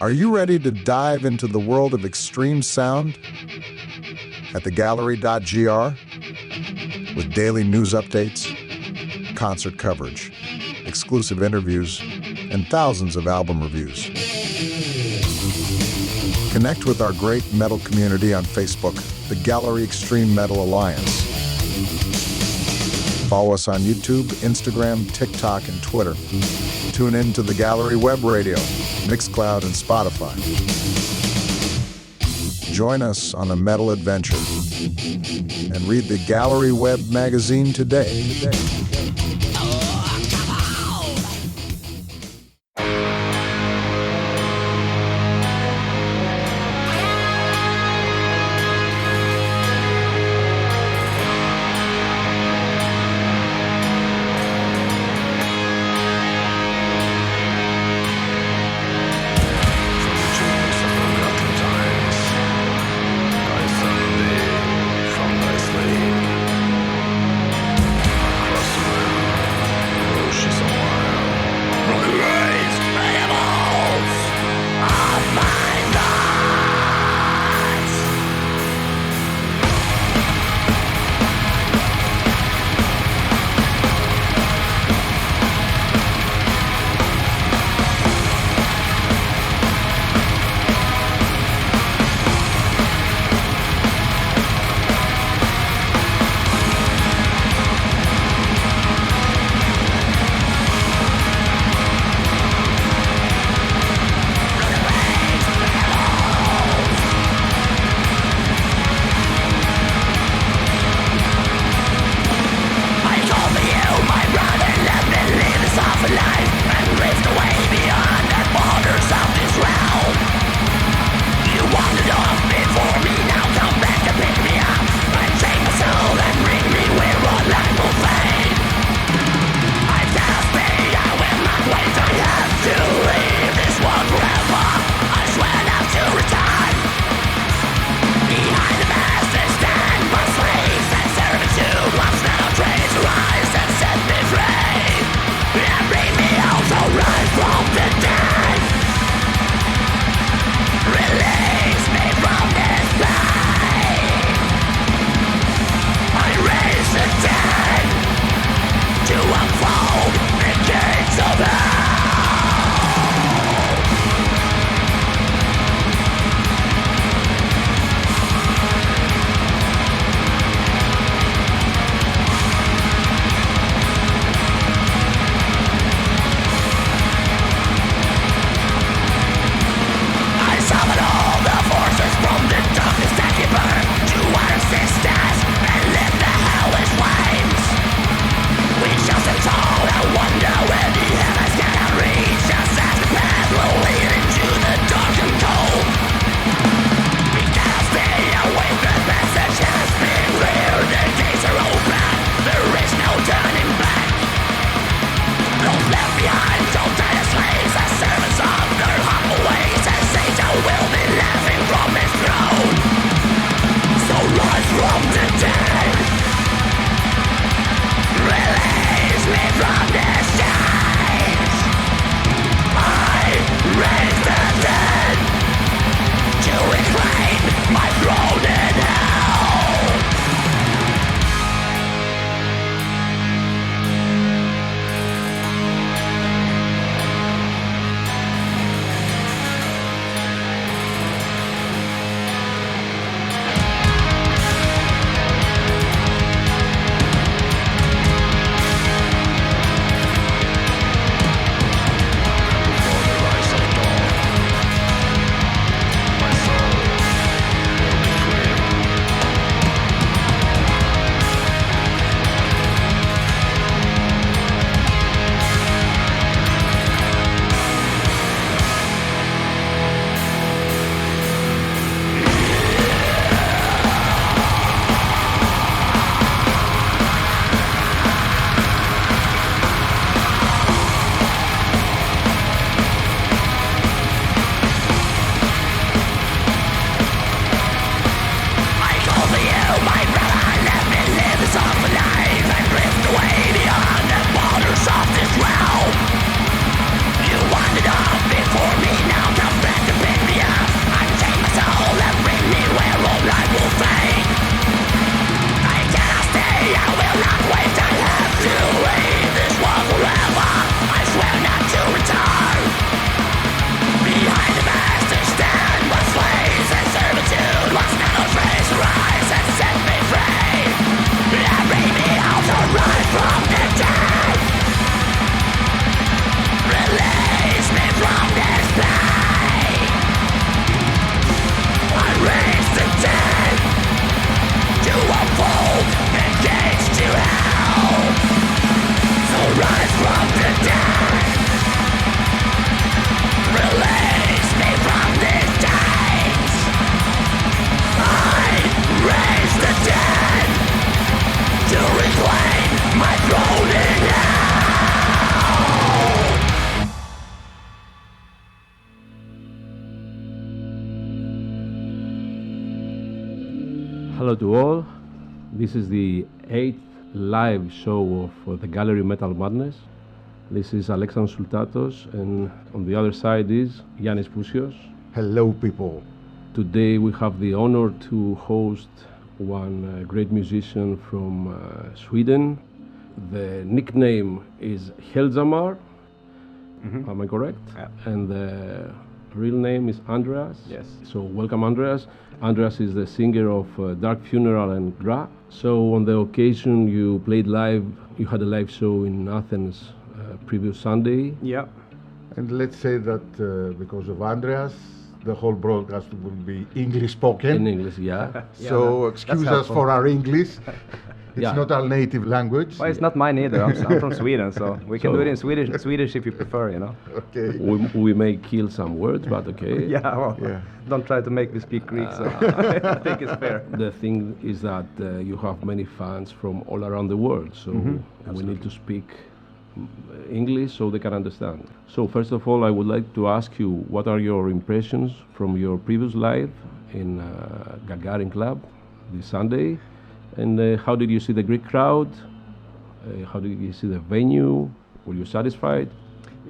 Are you ready to dive into the world of extreme sound? At thegallery.gr with daily news updates, concert coverage, exclusive interviews, and thousands of album reviews. Connect with our great metal community on Facebook, the Gallery Extreme Metal Alliance. Follow us on YouTube, Instagram, TikTok, and Twitter. Tune in to the Gallery Web Radio, Mixcloud, and Spotify. Join us on a metal adventure and read the Gallery Web magazine today. From thy sleep, across the river. Hello to all. This is the 8th live show of the Gallery Metal Madness. This is Alexandros Soultatos, and on the other side is Yiannis Pousios. Hello, people. Today we have the honor to host one great musician from Sweden. The nickname is Heljarmadr. Am I correct? Yeah. And the real name is Andreas. Yes. So welcome, Andreas. Andreas is the singer of Dark Funeral and GRA. So on the occasion you played live, you had a live show in Athens previous Sunday. Yeah. And let's say that because of Andreas, the whole broadcast will be English spoken. In English, yeah. So excuse us for our English. It's Yeah. not our native language. Well, it's not mine either. I'm from Sweden, so we can So- do it in Swedish if you prefer, you know. Okay. We may kill some words, but okay. Yeah, well, Yeah. don't try to make me speak Greek, so I think it's fair. The thing is that you have many fans from all around the world, so we need to speak English so they can understand. So first of all, I would like to ask you, what are your impressions from your previous live in Gagarin Club this Sunday? And how did you see the Greek crowd? How did you see the venue? Were you satisfied?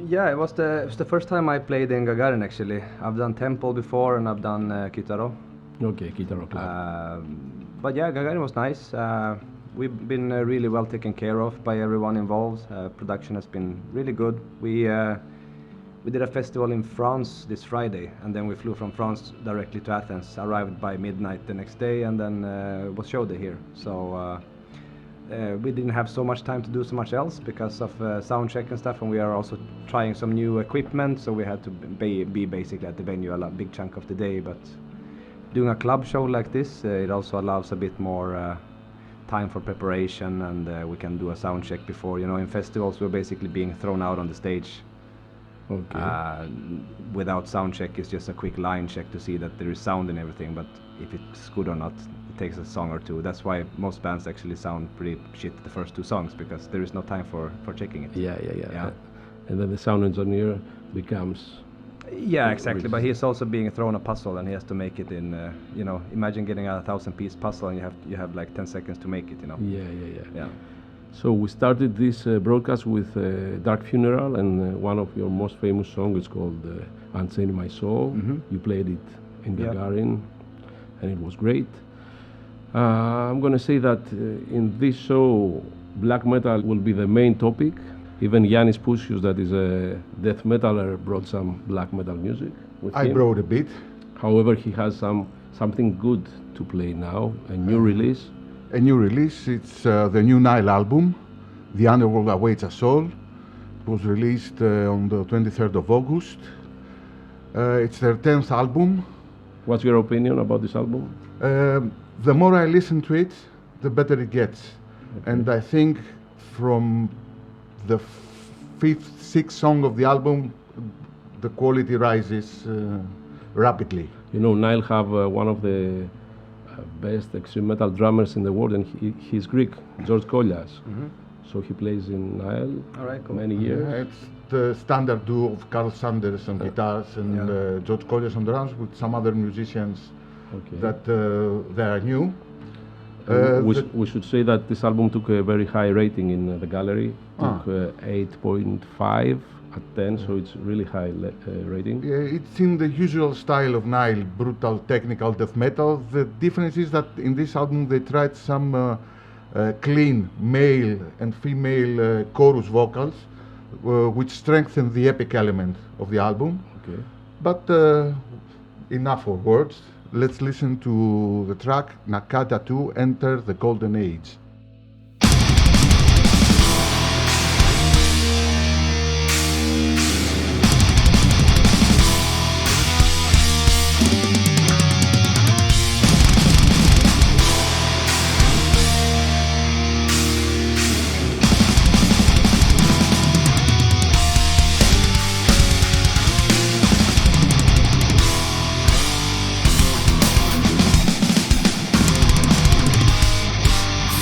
Yeah, it was the first time I played in Gagarin actually. I've done Temple before and I've done Kitaro. Okay, Kitaro Club. But yeah, Gagarin was nice. We've been really well taken care of by everyone involved. Production has been really good. We did a festival in France this Friday, and then we flew from France directly to Athens. Arrived by midnight the next day, and then was showed here. So we didn't have so much time to do so much else because of sound check and stuff, and we are also trying some new equipment. So we had to be basically at the venue a big chunk of the day. But doing a club show like this, it also allows a bit more time for preparation, and we can do a sound check before. You know, in festivals we're basically being thrown out on the stage. Okay. Without sound check, it's just a quick line check to see that there is sound and everything, but if it's good or not, it takes a song or two. That's why most bands actually sound pretty shit the first two songs, because there is no time for checking it. Yeah. And then the sound engineer becomes... Yeah, exactly, but he's also being thrown a puzzle and he has to make it in, you know, imagine getting a 1,000-piece puzzle and you have like 10 seconds to make it, you know. Yeah. Yeah. So we started this broadcast with Dark Funeral, and one of your most famous songs is called Unchain My Soul. You played it in Yeah. Gagarin, and it was great. I'm going to say that in this show, black metal will be the main topic. Even Yiannis Pousios, that is a death metaler, brought some black metal music with I him. brought a bit. However, he has something good to play now, a new release. A new release. It's the new Nile album, The Underworld Awaits Us All. It was released on the 23rd of August. It's their 10th album. What's your opinion about this album? The more I listen to it, the better it gets. And I think from the fifth, sixth song of the album, the quality rises rapidly. You know, Nile have one of the best extreme metal drummers in the world, and he's Greek, George Kollias. So he plays in Nile All right, cool. many years. Yeah, it's the standard duo of Carl Sanders on guitars and George Colliers on drums, with some other musicians Okay. that they are new. We should say that this album took a very high rating in the gallery. Took 8.5 at 10, so it's really high rating. Yeah, it's in the usual style of Nile, brutal technical death metal. The difference is that in this album they tried some clean male and female chorus vocals, which strengthen the epic element of the album. Okay. But enough for words. Let's listen to the track Nakata 2, Enter the Golden Age.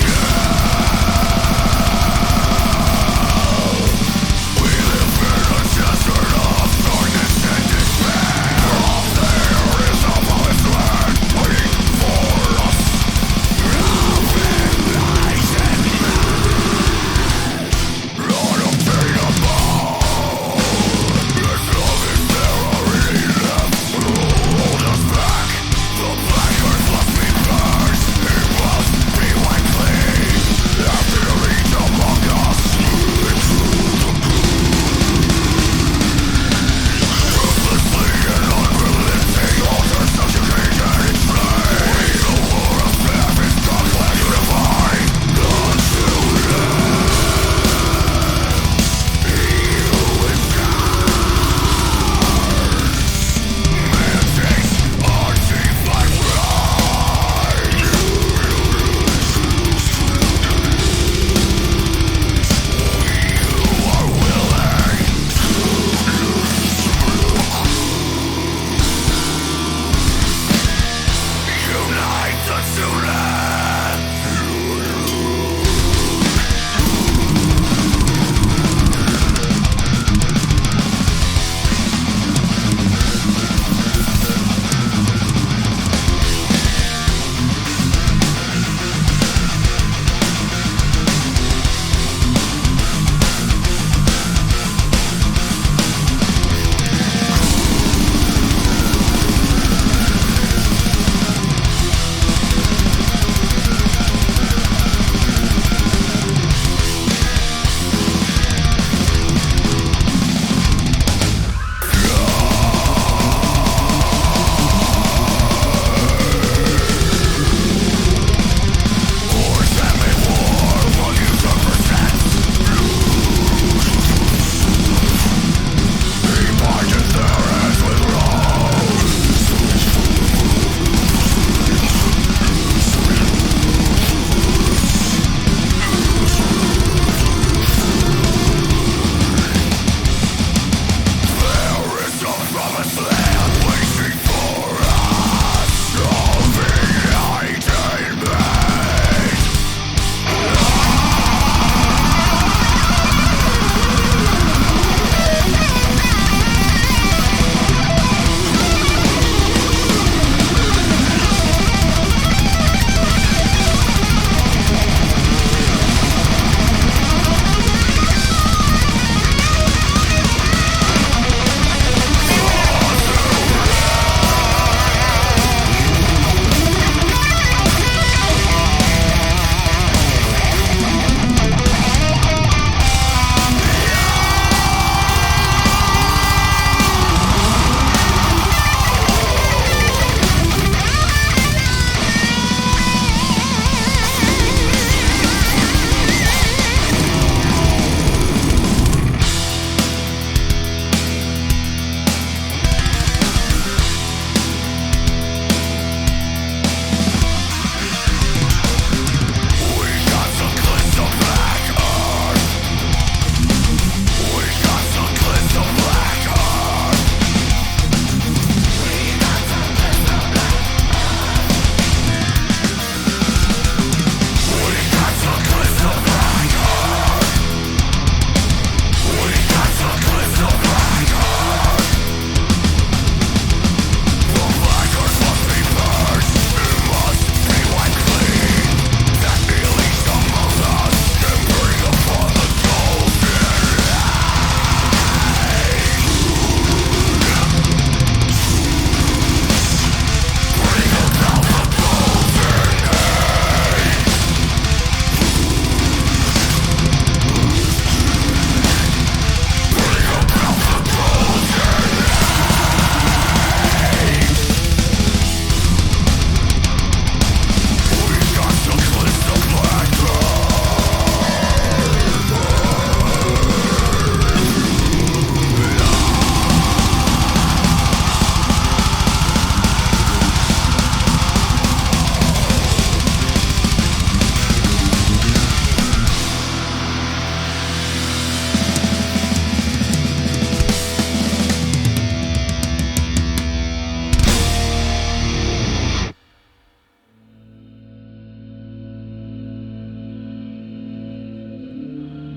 Yeah.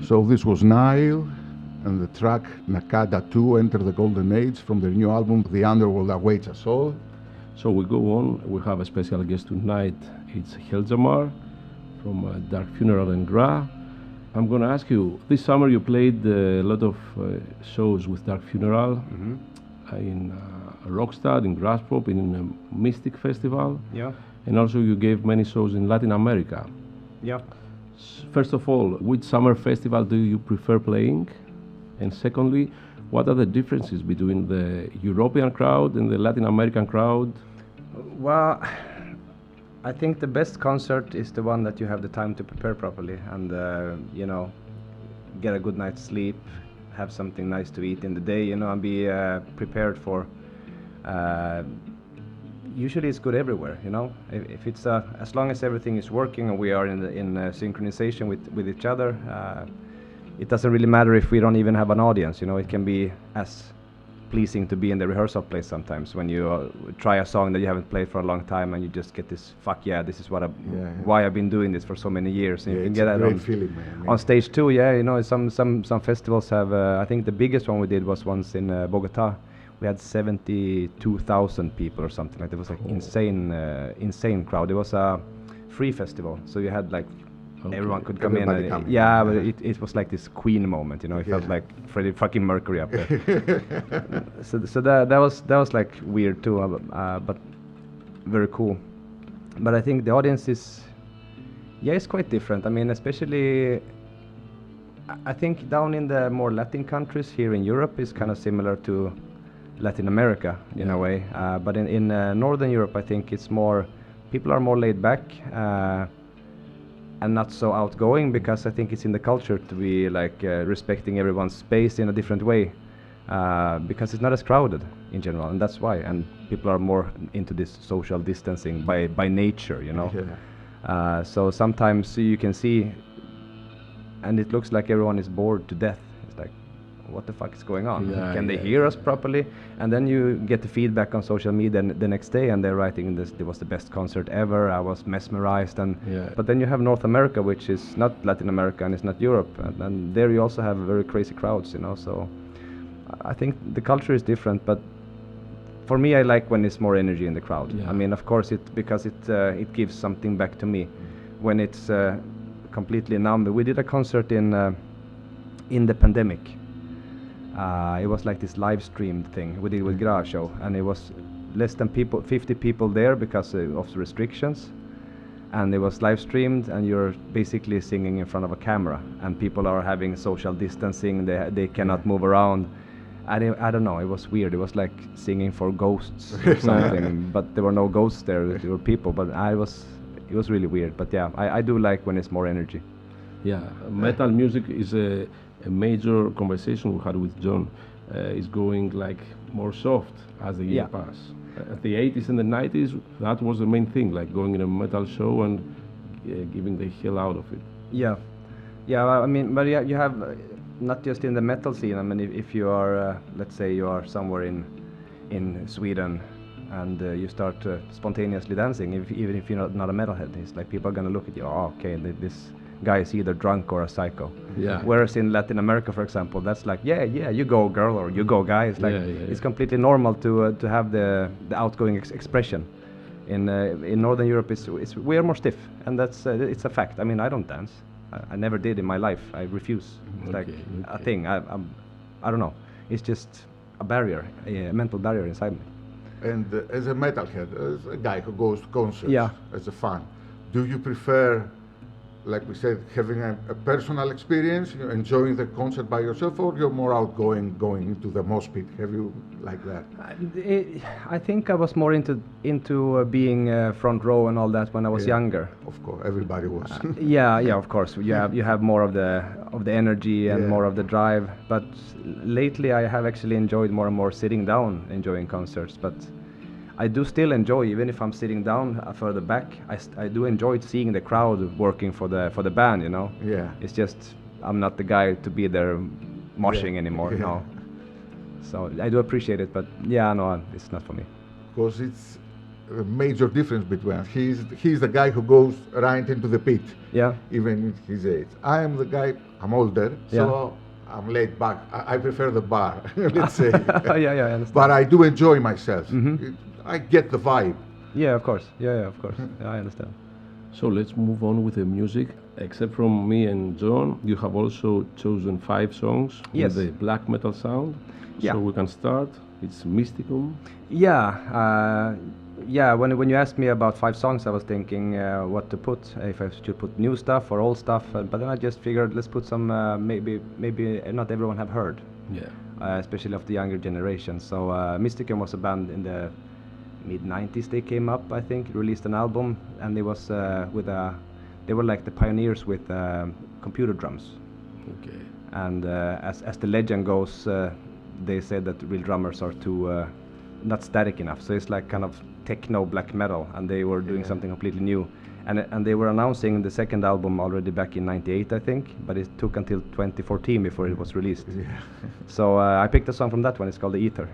So this was Nile, and the track Nakada 2, Enter the Golden Age, from their new album, The Underworld Awaits Us All. So we go on. We have a special guest tonight. It's Heljarmadr from Dark Funeral and GRA. I'm going to ask you, this summer you played a lot of shows with Dark Funeral in Rockstad, in Graspop, in a Mystic Festival. Yeah. And also you gave many shows in Latin America. Yeah. First of all, which summer festival do you prefer playing? And secondly, what are the differences between the European crowd and the Latin American crowd? Well, I think the best concert is the one that you have the time to prepare properly and, you know, get a good night's sleep, have something nice to eat in the day, you know, and be prepared for. Usually it's good everywhere, you know. If it's as long as everything is working and we are in synchronization with each other, it doesn't really matter if we don't even have an audience, you know. It can be as pleasing to be in the rehearsal place sometimes when you try a song that you haven't played for a long time and you just get this, fuck yeah, this is what why I've been doing this for so many years. And you can get that on, feeling, man. on stage too, yeah, you know. Some festivals have, I think the biggest one we did was once in Bogota. We had 72,000 people or something like that. It was like insane crowd. It was a free festival, so you had like everyone could come in. And, yeah, but it was like this Queen moment, you know. It felt like Freddie fucking Mercury up there. so that was like weird too, but very cool. But I think the audience is, it's quite different. I mean, especially I think down in the more Latin countries here in Europe is kind of similar to Latin America in a way, but in Northern Europe I think it's more, people are more laid back and not so outgoing, because I think it's in the culture to be like respecting everyone's space in a different way, because it's not as crowded in general, and that's why, and people are more into this social distancing by nature, you know. So sometimes you can see, and it looks like everyone is bored to death. It's like, what the fuck is going on? Can they hear us properly? And then you get the feedback on social media the next day, and they're writing this, it was the best concert ever, I was mesmerized. And but then you have North America, which is not Latin America and it's not Europe, and there you also have very crazy crowds, you know. So I think the culture is different, but for me I like when it's more energy in the crowd. I mean, of course, because it gives something back to me. When it's completely numb. We did a concert in the pandemic. It was like this live streamed thing we did with GRA show, and it was less than 50 people there because of the restrictions, and it was live streamed, and you're basically singing in front of a camera, and people are having social distancing, they cannot move around. I don't know, it was weird. It was like singing for ghosts or something, but there were no ghosts there, there were people, but it was really weird. But yeah, I do like when it's more energy. Yeah, metal music is a major conversation we had with John. Is going like more soft as the year pass. At the 80s and the 90s, that was the main thing, like going in a metal show and giving the hell out of it. Yeah, I mean, but yeah, you have not just in the metal scene. I mean, if you are, let's say you are somewhere in Sweden, and you start spontaneously dancing, even if you're not a metalhead, it's like people are gonna look at you. Oh, okay, this guy is either drunk or a psycho. Yeah. Whereas in Latin America, for example, that's like, yeah, you go girl, or you go guy. It's like it's completely normal to have the outgoing expression. In Northern Europe, we are more stiff, and that's it's a fact. I mean, I don't dance. I never did in my life. I refuse. It's like a thing. I don't know. It's just a barrier, a mental barrier inside me. And as a metalhead, as a guy who goes to concerts as a fan, do you prefer, like we said, having a personal experience, enjoying the concert by yourself, or you're more outgoing, going into the mosh pit? Have you like that? I think I was more into being front row and all that when I was younger. Of course, everybody was. Yeah, of course. You have more of the energy and more of the drive. But lately, I have actually enjoyed more and more sitting down, enjoying concerts. But I do still enjoy, even if I'm sitting down further back, I do enjoy seeing the crowd working for the band, you know. Yeah. It's just I'm not the guy to be there moshing anymore. No. So I do appreciate it, but no, it's not for me. Because it's the major difference between us. He's the guy who goes right into the pit, even at his age. I am the guy, I'm older, so I'm laid back. I prefer the bar, let's say. I understand. But I do enjoy myself. I get the vibe. Yeah, of course. Yeah, of course. I understand. So let's move on with the music. Except from me and John, you have also chosen 5 songs with the black metal sound. Yeah. So we can start. It's Mysticum. Yeah. When you asked me about 5 songs, I was thinking what to put, if I should put new stuff or old stuff. But then I just figured let's put some maybe not everyone have heard. Yeah. Especially of the younger generation. So Mysticum was a band in the mid-90s. They came up, I think, released an album, and it was they were like the pioneers with computer drums. Okay. And as the legend goes, they said that real drummers are too not static enough. So it's like kind of techno black metal, and they were doing something completely new. And they were announcing the second album already back in '98, I think, but it took until 2014 before it was released. Yeah. So I picked a song from that one. It's called The Ether.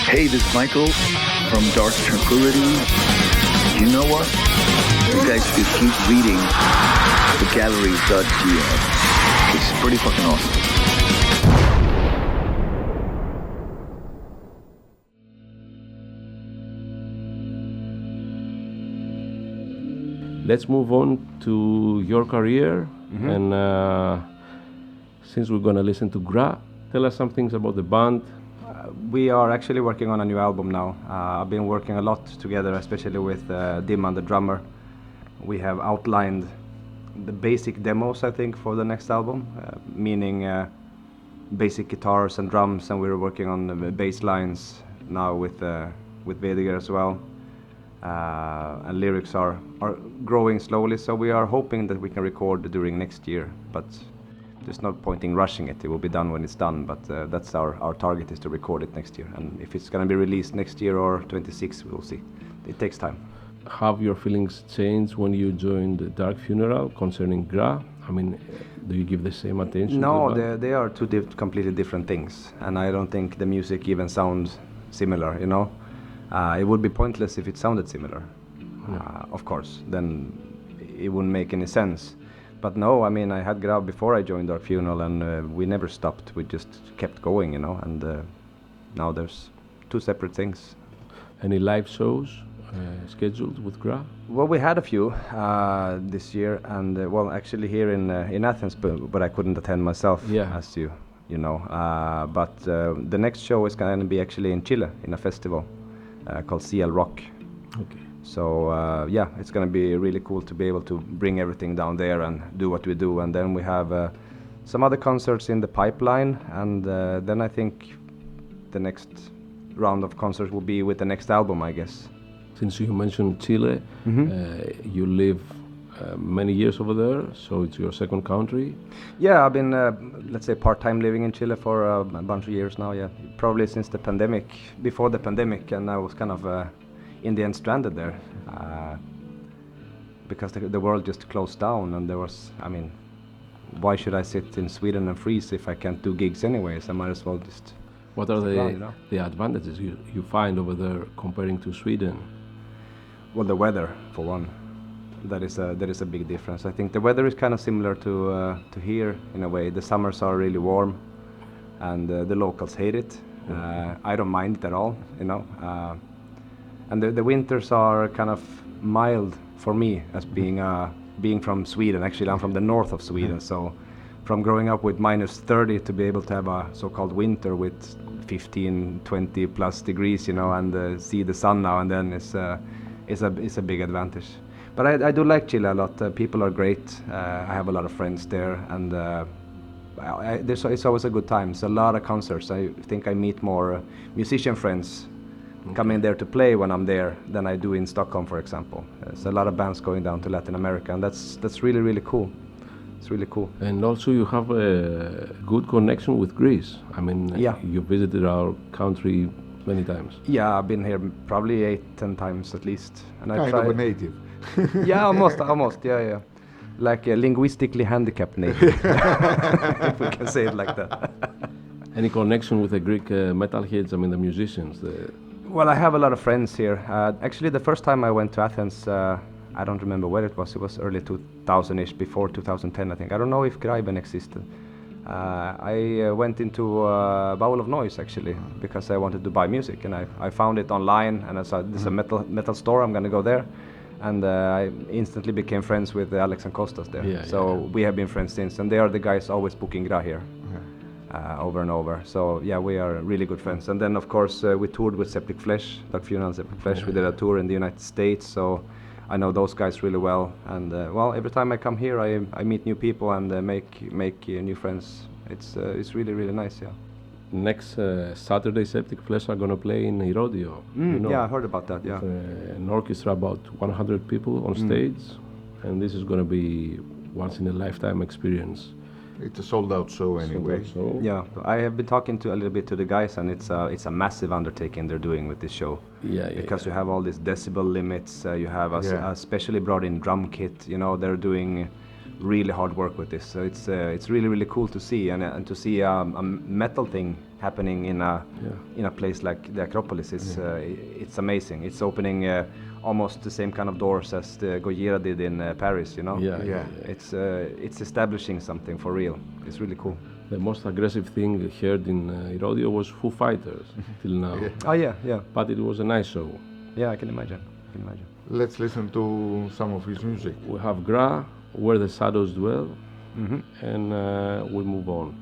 Hey, this is Michael from Dark Tranquility. You know what? You guys should keep reading the gallery.gr. It's pretty fucking awesome. Let's move on to your career, and since we're gonna listen to GRA, tell us some things about the band. We are actually working on a new album now. I've been working a lot together, especially with Dimman, the drummer. We have outlined the basic demos, I think, for the next album, meaning basic guitars and drums, and we're working on the bass lines now with Vediger as well. And lyrics are growing slowly, so we are hoping that we can record during next year, but there's no point in rushing it. It will be done when it's done, but that's our target, is to record it next year, and if it's going to be released next year or 26, we'll see. It takes time. Have your feelings changed when you joined the Dark Funeral concerning GRA? I mean, do you give the same attention? No, they are two completely different things, and I don't think the music even sounds similar, you know. It would be pointless if it sounded similar, of course, then it wouldn't make any sense. But no, I mean, I had GRA before I joined Dark Funeral, and we never stopped. We just kept going, you know, and now there's two separate things. Any live shows scheduled with GRA? Well, we had a few this year, and well, actually here in Athens, but I couldn't attend myself, as you know. But the next show is going to be actually in Chile, in a festival called CL Rock. Okay. So yeah, it's going to be really cool to be able to bring everything down there and do what we do. And then we have some other concerts in the pipeline, and then I think the next round of concerts will be with the next album, I guess. Since you mentioned Chile, you live many years over there, so it's your second country. Yeah, I've been, let's say, part-time living in Chile for a bunch of years now, yeah. Probably since the pandemic, before the pandemic, and I was kind of, in the end, stranded there. Because the world just closed down, and there was, I mean, why should I sit in Sweden and freeze if I can't do gigs anyways? I might as well just... What are the advantages you find over there comparing to Sweden? Well, the weather, for one. That is a big difference. I think the weather is kind of similar to here in a way. The summers are really warm, and the locals hate it. I don't mind it at all, you know. And the winters are kind of mild for me, as being from Sweden. Actually, I'm from the north of Sweden, so from growing up with -30 to be able to have a so-called winter with 15, 20 plus degrees, you know, and see the sun now and then is a big advantage. But I do like Chile a lot. People are great. I have a lot of friends there, and it's always a good time. It's a lot of concerts. I think I meet more musician friends coming there to play when I'm there than I do in Stockholm, for example. There's a lot of bands going down to Latin America, and that's really, really cool. It's really cool. And also you have a good connection with Greece. I mean, you visited our country many times. Yeah, I've been here probably 8-10 times at least. And kind of a native. Yeah, almost, yeah. Like a linguistically handicapped native, if we can say it like that. Any connection with the Greek metalheads, I mean the musicians? Well, I have a lot of friends here. Actually, the first time I went to Athens, I don't remember where it was early 2000-ish, before 2010 I think. I don't know if GRA even existed. I went into a Bowl of Noise actually, because I wanted to buy music, and I found it online, and I saw this is a metal store, I'm gonna go there. And I instantly became friends with Alex and Kostas there. We have been friends since, and they are the guys always booking GRA here over and over. So yeah, we are really good friends. And then of course we toured with Septic Flesh, Dark Funeral and Septic Flesh. We did a tour in the United States, so I know those guys really well. And well, every time I come here, I meet new people and make new friends. It's really, really nice, yeah. Next Saturday, Septic Flesh are going to play in Herodio. You know, yeah, I heard about that, yeah. An orchestra, about 100 people on stage, and this is going to be once-in-a-lifetime experience. It's a sold-out show anyway. Yeah, I have been talking a little bit to the guys, and it's a massive undertaking they're doing with this show. Because you have all these decibel limits, you have a specially brought in drum kit, you know, they're doing really hard work with this. So it's really cool to see, and to see a metal thing happening in a place like the Acropolis. It's amazing. It's opening almost the same kind of doors as the Gojira did in Paris. You know. Yeah. It's establishing something for real. It's really cool. The most aggressive thing heard in Irodio was Foo Fighters till now. Oh yeah. But it was a nice show. Yeah, I can imagine. Let's listen to some of his music. We have GRA, Where the Shadows Dwell, and we move on.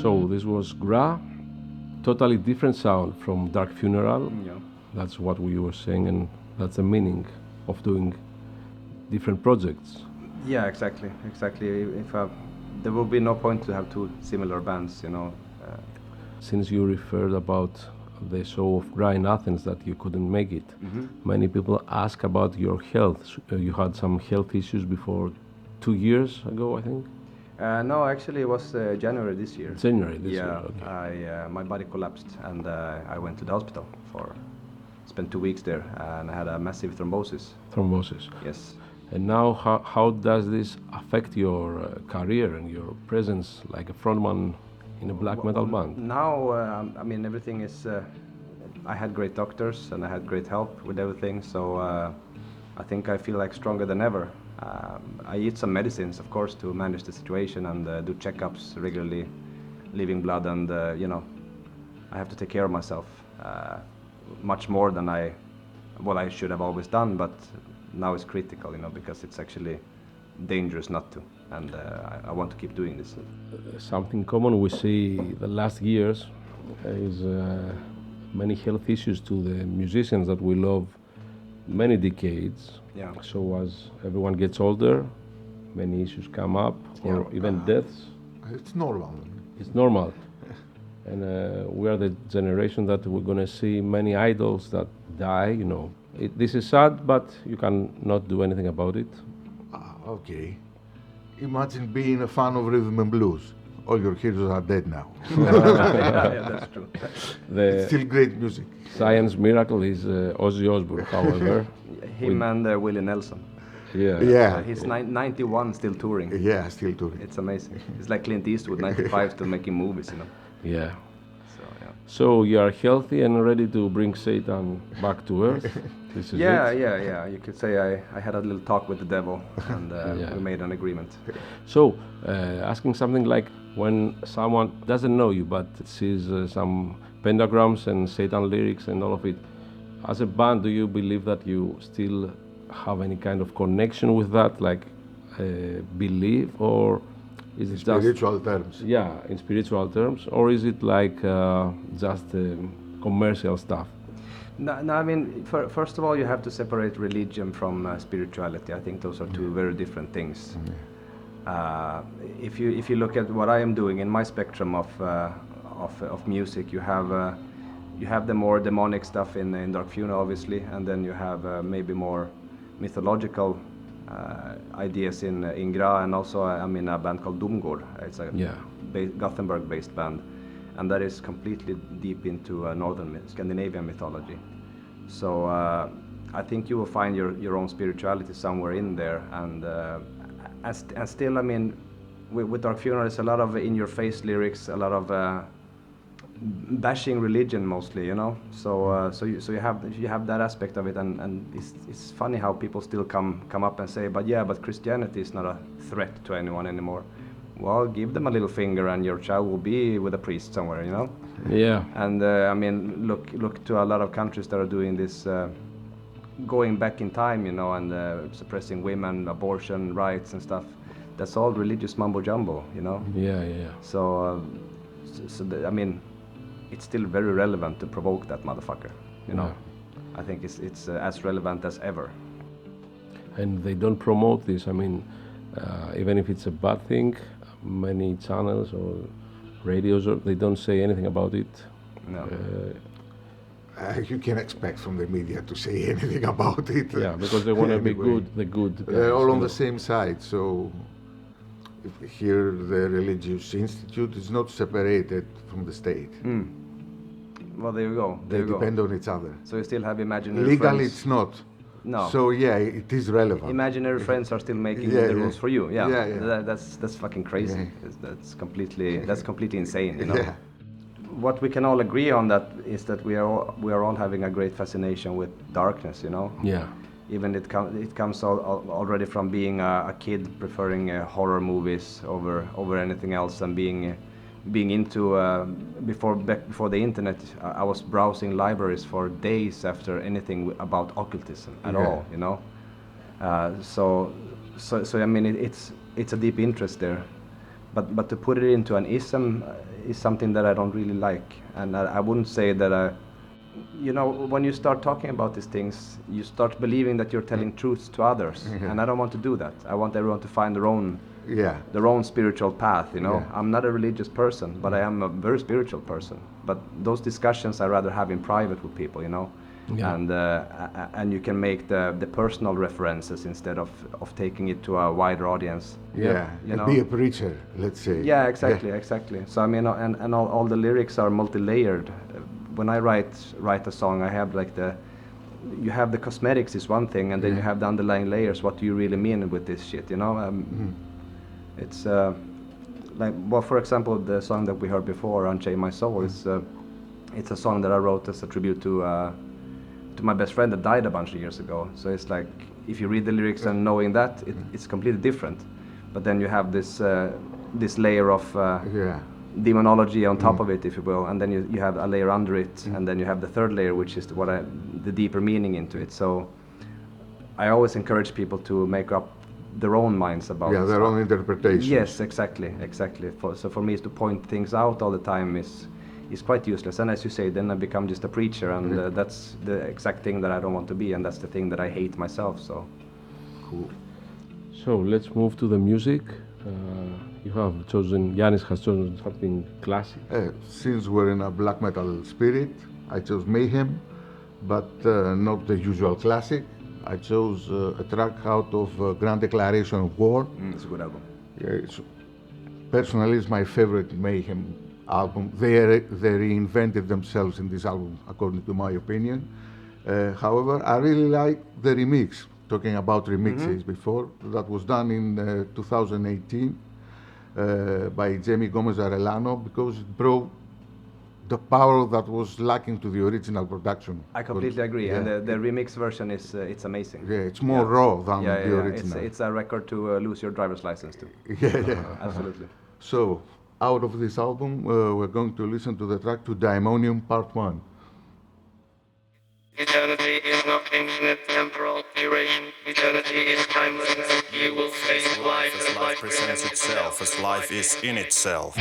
So this was GRA, totally different sound from Dark Funeral. Yeah. That's what we were saying, and that's the meaning of doing different projects. Yeah, exactly. If there will be no point to have two similar bands, you know. Since you referred about the show of GRA in Athens that you couldn't make it, many people ask about your health. You had some health issues before 2 years ago, I think? No, actually it was January this year. January this year, Yeah, okay. my body collapsed and I went to the hospital spent 2 weeks there and I had a massive thrombosis. Thrombosis. Yes. And now, how does this affect your career and your presence like a frontman in a black metal band? Now, I mean, everything is. I had great doctors and I had great help with everything, so I think I feel like stronger than ever. I eat some medicines, of course, to manage the situation and do checkups regularly, leaving blood, and you know, I have to take care of myself much more than I should have always done, but now it's critical, you know, because it's actually dangerous not to, and I want to keep doing this. Something common we see the last years is many health issues to the musicians that we love many decades. Yeah. So as everyone gets older, many issues come up, or even deaths. It's normal. It's normal. And we are the generation that we're going to see many idols that die, you know. This is sad, but you can not do anything about it. Okay. Imagine being a fan of rhythm and blues. All your heroes are dead now. Yeah, that's true. The Still great music. science miracle is Ozzy Osbourne, however. Him and Willie Nelson. Yeah. Yeah. He's 91, still touring. Yeah, still touring. It's amazing. It's like Clint Eastwood, 95, still making movies, you know. Yeah. So yeah. So you are healthy and ready to bring Satan back to earth. This is Yeah, it. yeah. You could say I had a little talk with the devil, and Yeah. we made an agreement. So asking something like when someone doesn't know you but sees some pentagrams and Satan lyrics and all of it, as a band, do you believe that you still have any kind of connection with that, like belief, or is it Spiritual just terms. yeah, in spiritual terms, or is it like just commercial stuff? No, I mean, first of all, you have to separate religion from spirituality. I think those are two very different things. If you look at what I am doing in my spectrum of music, you have the more demonic stuff in Dark Funeral, obviously, and then you have maybe more mythological ideas in GRA, and also I'm in a band called Domgard. It's a Gothenburg-based band, and that is completely deep into northern Scandinavian mythology. So I think you will find your own spirituality somewhere in there, and still, I mean, with Dark Funeral, it's a lot of in-your-face lyrics, a lot of bashing religion mostly, you know. So you have that aspect of it, and it's funny how people still come up and say, but Christianity is not a threat to anyone anymore. Well, give them a little finger, and your child will be with a priest somewhere, you know. Yeah. And I mean, look to a lot of countries that are doing this, going back in time, you know, and suppressing women, abortion rights and stuff. That's all religious mumbo jumbo, you know. Yeah. So I mean, it's still very relevant to provoke that motherfucker, you know. I think it's as relevant as ever. And they don't promote this. I mean, even if it's a bad thing, many channels or radios, they don't say anything about it. No. You can expect from the media to say anything about it. Yeah, because they want to be Anyway. the good. They're guys, all you on know. the same side. So here the religious institute is not separated from the state. Well, there you go. They There you depend go. on each other. So you still have imaginary Legally, friends. it's not. No. So yeah, it is relevant. Imaginary friends are still making Yeah, the yeah. rules for you. Yeah. Yeah. That's fucking crazy. Yeah. That's completely insane. You know. Yeah. What we can all agree on that is that we are all having a great fascination with darkness. You know. Yeah. Even it comes already from being a kid preferring horror movies over anything else, and being into back before the internet. I was browsing libraries for days after anything about occultism at all, you know. So I mean it's a deep interest there, but to put it into an ism is something that I don't really like, and I wouldn't say that when you start talking about these things, you start believing that you're telling truths to others, and I don't want to do that. I want everyone to find their own spiritual path. I'm not a religious person, but I am a very spiritual person. But those discussions I rather have in private with people, and you can make the personal references instead of taking it to a wider audience. Be a preacher, let's say. Exactly. So I mean, and all the lyrics are multi-layered. When I write a song, I have you have the cosmetics is one thing, and then you have the underlying layers. What do you really mean with this shit? It's for example, the song that we heard before, "Unchain My Soul," it's a song that I wrote as a tribute to my best friend that died a bunch of years ago. So it's like, if you read the lyrics and knowing that, it's completely different. But then you have this layer of demonology on top of it, if you will, and then you have a layer under it, and then you have the third layer, which is the deeper meaning into it. So I always encourage people to make up their own minds about their own interpretation. Yes, exactly. So for me, to point things out all the time is quite useless. And as you say, then I become just a preacher, and that's the exact thing that I don't want to be, and that's the thing that I hate myself. So cool. So let's move to the music. Yiannis has chosen something classic. Since we're in a black metal spirit, I chose Mayhem, but not the usual classic. I chose a track out of Grand Declaration of War. It's a good album. Personally, it's my favorite Mayhem album. They reinvented themselves in this album, according to my opinion. However, I really like the remix. Talking about remixes before, that was done in 2018 by Jamie Gomez Arellano, because it brought the power that was lacking to the original production. I completely agree, and the remix version is it's amazing. Yeah, it's more raw than the original. It's a record to lose your driver's license to. Absolutely. So, out of this album, we're going to listen to the track "To Daimonium Part 1. Eternity is not infinite temporal duration. Eternity is timelessness. You will face life as life presents itself, as life is in itself.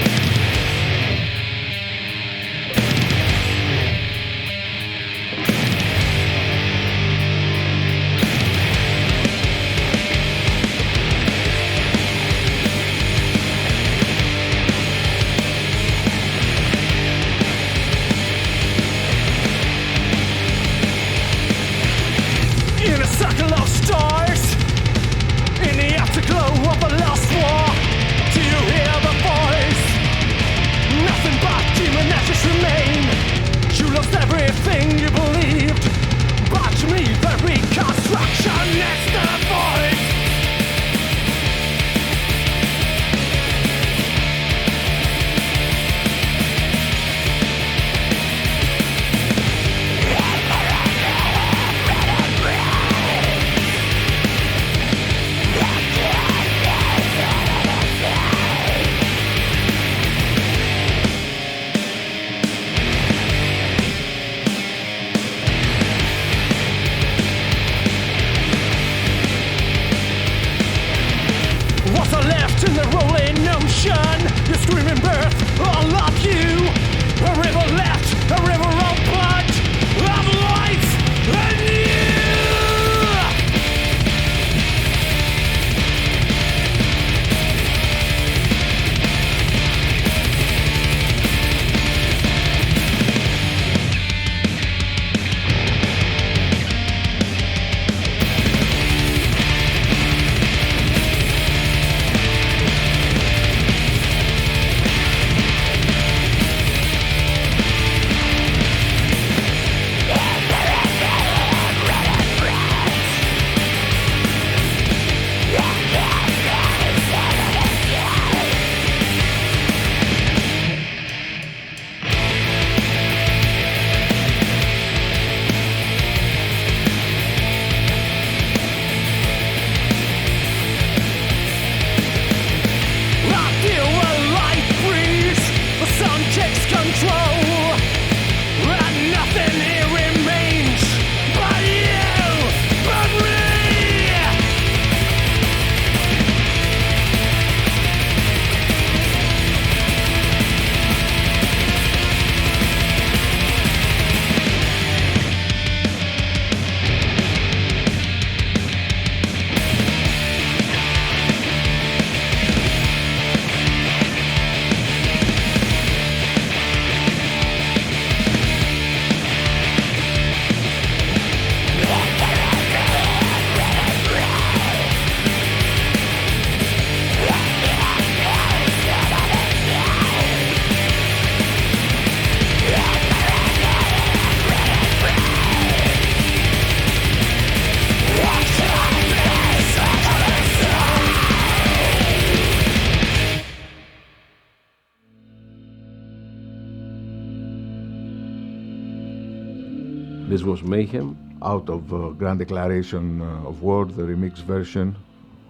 this was Mayhem. Out of Grand Declaration of War, the remix version.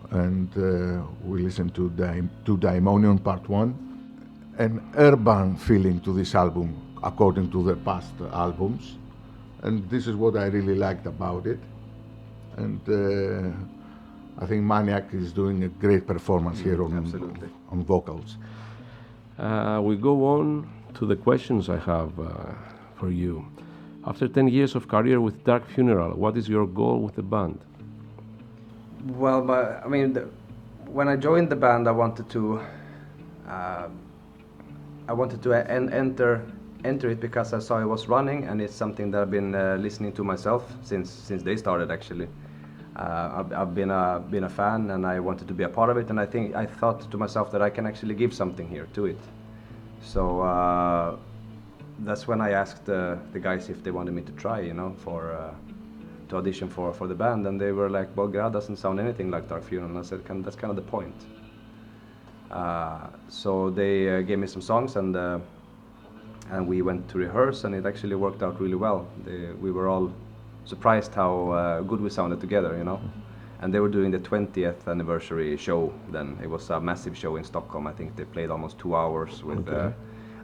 And we listened to Daimonion Part 1. An urban feeling to this album, according to the past albums. And this is what I really liked about it. And I think Maniac is doing a great performance here on vocals. We go on to the questions I have for you. After 10 years of career with Dark Funeral, what is your goal with the band? Well, when I joined the band, I wanted to enter it because I saw it was running, and it's something that I've been listening to myself since they started. Actually, I've been a fan, and I wanted to be a part of it. And I thought to myself that I can actually give something here to it. So that's when I asked the guys if they wanted me to try, to audition for the band, and they were like, "Well, GRA doesn't sound anything like Dark Funeral." And I said, "That's kind of the point." So they gave me some songs, and we went to rehearse, and it actually worked out really well. We were all surprised how good we sounded together, And they were doing the 20th anniversary show then. It was a massive show in Stockholm. I think they played almost 2 hours with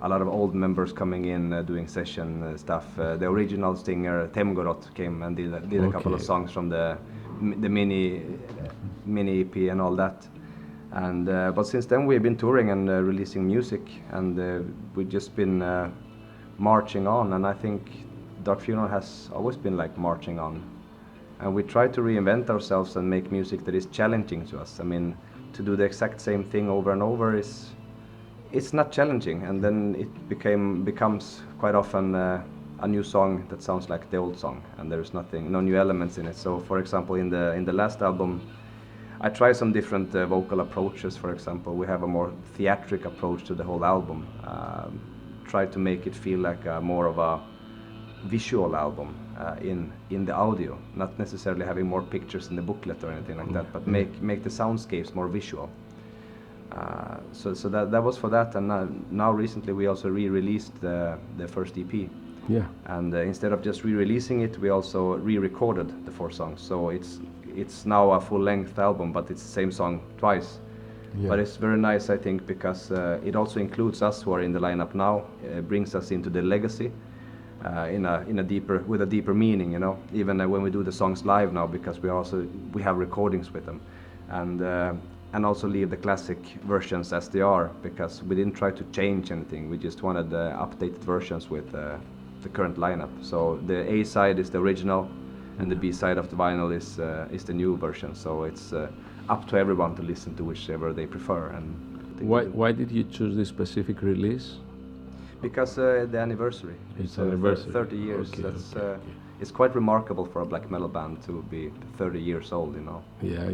a lot of old members coming in, doing session stuff. The original singer, Gort, came and did a couple of songs from the mini EP and all that. And but since then we've been touring and releasing music, and we've just been marching on. And I think Dark Funeral has always been like marching on. And we try to reinvent ourselves and make music that is challenging to us. I mean, to do the exact same thing over and over it's not challenging, and then it becomes quite often a new song that sounds like the old song, and there's no new elements in it. So, for example, in the last album, I try some different vocal approaches. For example, we have a more theatric approach to the whole album. Try to make it feel like more of a visual album in the audio, not necessarily having more pictures in the booklet or anything like that, but make the soundscapes more visual. So that was for that, and now recently we also re-released the first EP. Yeah. And instead of just re-releasing it, we also re-recorded the 4 songs. So it's now a full-length album, but it's the same song twice. Yeah. But it's very nice, I think, because it also includes us who are in the lineup now. It brings us into the legacy with a deeper meaning, Even when we do the songs live now, because we have recordings with them, and also leave the classic versions as they are, because we didn't try to change anything. We just wanted updated versions with the current lineup. So the A side is the original, and the B side of the vinyl is the new version. So it's up to everyone to listen to whichever they prefer. And why did you choose this specific release? Because the anniversary. It's anniversary. 30 years. Okay, it's quite remarkable for a black metal band to be 30 years old. Yeah.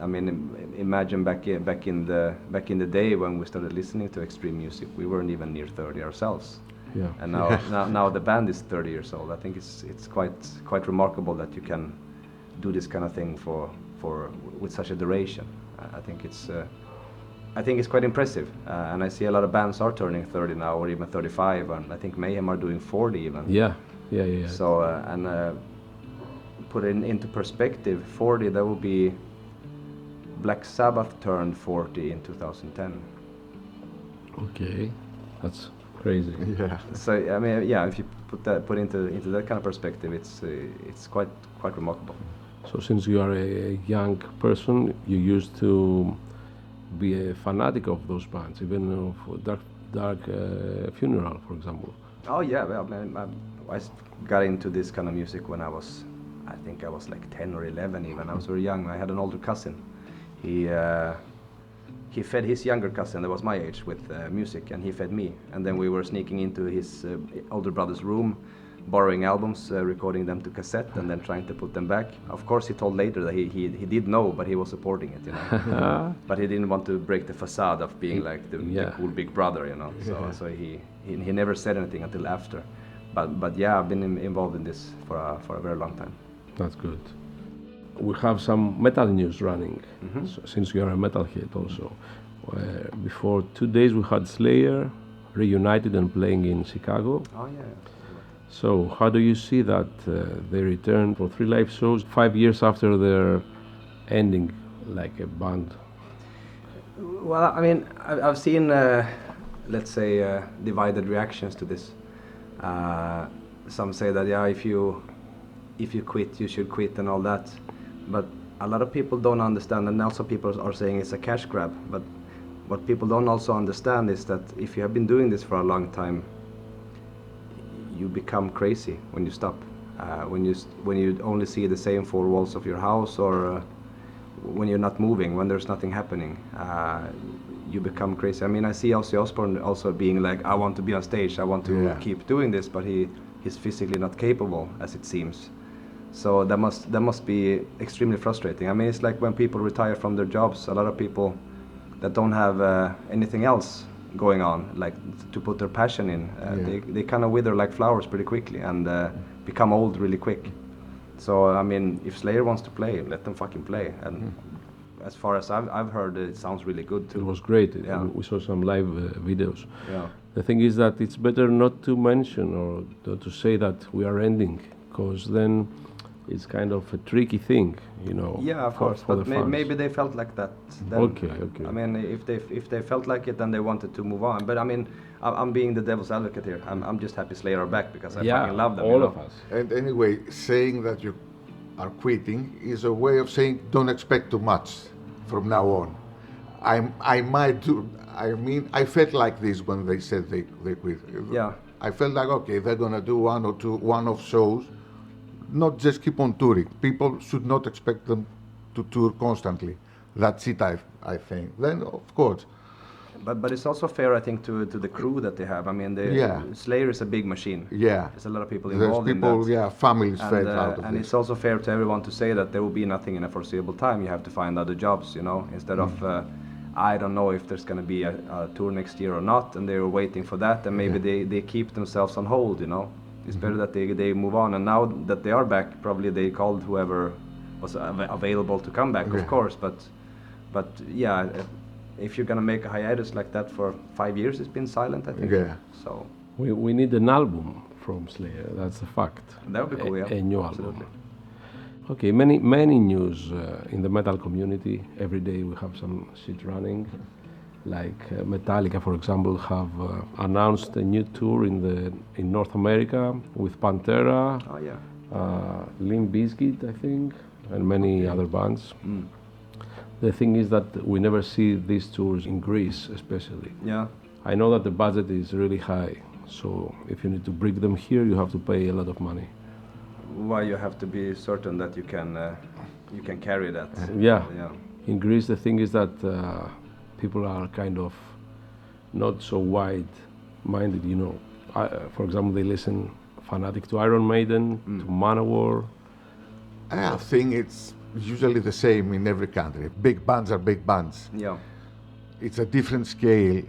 I mean, imagine back in the day when we started listening to extreme music, we weren't even near 30 ourselves. Yeah. And now the band is 30 years old. I think it's quite remarkable that you can do this kind of thing with such a duration. I think it's quite impressive. And I see a lot of bands are turning 30 now, or even 35, and I think Mayhem are doing 40 even. Yeah. So put it into perspective, 40, that would be Black Sabbath turned 40 in 2010. Okay, that's crazy. Yeah. So I mean, if you put into that kind of perspective, it's quite remarkable. So since you are a young person, you used to be a fanatic of those bands, even for Dark Funeral, for example. Oh yeah, well, I got into this kind of music when I think I was like 10 or 11 even. I was very young. I had an older cousin. He fed his younger cousin that was my age with music, and he fed me. And then we were sneaking into his older brother's room, borrowing albums, recording them to cassette, and then trying to put them back. Of course, he told later that he did know, but he was supporting it, But he didn't want to break the facade of being like the cool big brother, So he never said anything until after. But yeah, I've been involved in this for a very long time. That's good. We have some metal news running, since you are a metalhead also. Before 2 days we had Slayer reunited and playing in Chicago. Oh yeah. So how do you see that they return for 3 live shows 5 years after their ending like a band? Well, I mean, I've seen, let's say, divided reactions to this. Some say that, yeah, if you quit, you should quit and all that. But a lot of people don't understand, and also people are saying it's a cash grab. But what people don't also understand is that if you have been doing this for a long time, you become crazy when you stop. When you only see the same 4 walls of your house, or when you're not moving, when there's nothing happening, you become crazy. I mean, I see Ozzy Osbourne also being like, I want to be on stage, I want to keep doing this, but he's physically not capable, as it seems. So that must be extremely frustrating. I mean, it's like when people retire from their jobs, a lot of people that don't have anything else going on, like to put their passion in, they kind of wither like flowers pretty quickly and become old really quick. So I mean, if Slayer wants to play, let them fucking play. And as far as I've heard, it sounds really good too. It was great. We saw some live videos. Yeah. The thing is that it's better not to mention or to say that we are ending, because then it's kind of a tricky thing, you know. Yeah, of course. But maybe they felt like that then. Okay. I mean, if they felt like it, then they wanted to move on. But I mean, I'm being the devil's advocate here. I'm just happy Slayer are back because I fucking love them. All of us. And anyway, saying that you are quitting is a way of saying don't expect too much from now on. I might do. I mean, I felt like this when they said they quit. Yeah. I felt like, okay, they're gonna do 1 or 2 one-off shows, not just keep on touring. People should not expect them to tour constantly. That's it, I think. Then, of course. But it's also fair, I think, to the crew that they have. I mean, Slayer is a big machine. Yeah. There's a lot of people involved in that. Yeah, families fed of out of this. And it's also fair to everyone to say that there will be nothing in a foreseeable time. You have to find other jobs, you know, instead of, I don't know if there's going to be a tour next year or not, and they're waiting for that, and maybe they keep themselves on hold, you know. It's better that they move on, and now that they are back, probably they called whoever was available to come back, of course. But yeah, if you're gonna make a hiatus like that for 5 years, it's been silent, I think. Yeah. So we need an album from Slayer. That's a fact. That would be cool. A new album. Absolutely. Okay, many news in the metal community. Every day we have some shit running. Like Metallica, for example, have announced a new tour in North America with Pantera, Limp Bizkit, I think, and many other bands. The thing is that we never see these tours in Greece, especially. Yeah. I know that the budget is really high, so if you need to bring them here, you have to pay a lot of money. Why you have to be certain that you can carry that? Yeah. In Greece, the thing is that people are kind of not so wide-minded, you know. For example, they listen fanatic to Iron Maiden, to Manowar. I think it's usually the same in every country. Big bands are big bands. Yeah. It's a different scale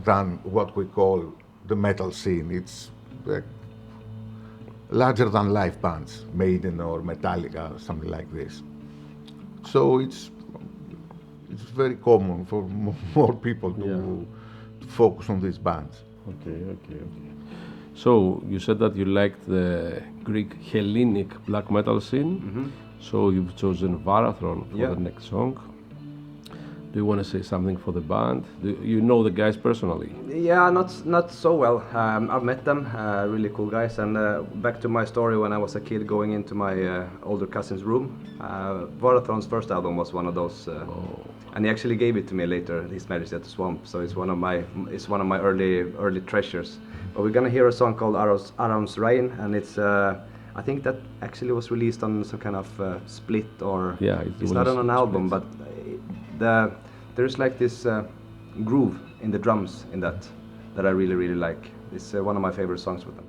than what we call the metal scene. It's larger than life bands, Maiden or Metallica, something like this. So it's very common for more people to focus on these bands. Okay. So you said that you liked the Greek Hellenic black metal scene. So you've chosen Varathron for the next song. Do you want to say something for the band? Do you know the guys personally? Yeah, not so well. I've met them, really cool guys. And back to my story when I was a kid going into my older cousin's room. Varathron's first album was one of those, and he actually gave it to me later. His Majesty at the Swamp. So it's one of my early treasures. But we're gonna hear a song called Aram's Rain, and it's. I think that actually was released on some kind of split, or it's not on an album, but there's like this groove in the drums in that I really like. It's one of my favorite songs with them.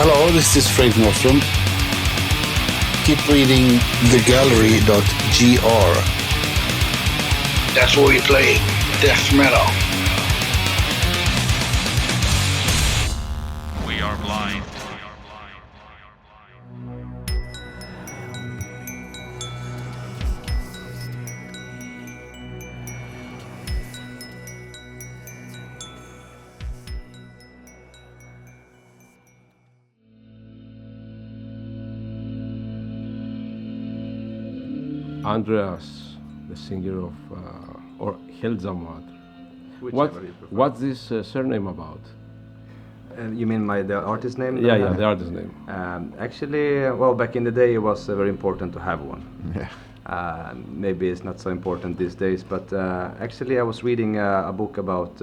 Hello, this is Frank Nordstrom. Keep reading thegallery.gr. That's where we play death metal. We are blind. Andreas, the singer of, or Heljarmadr. Whichever you prefer. What's this surname about? You mean the artist name? Yeah, the artist name. Actually, well, back in the day it was very important to have one. Yeah. Maybe it's not so important these days, but actually I was reading a book about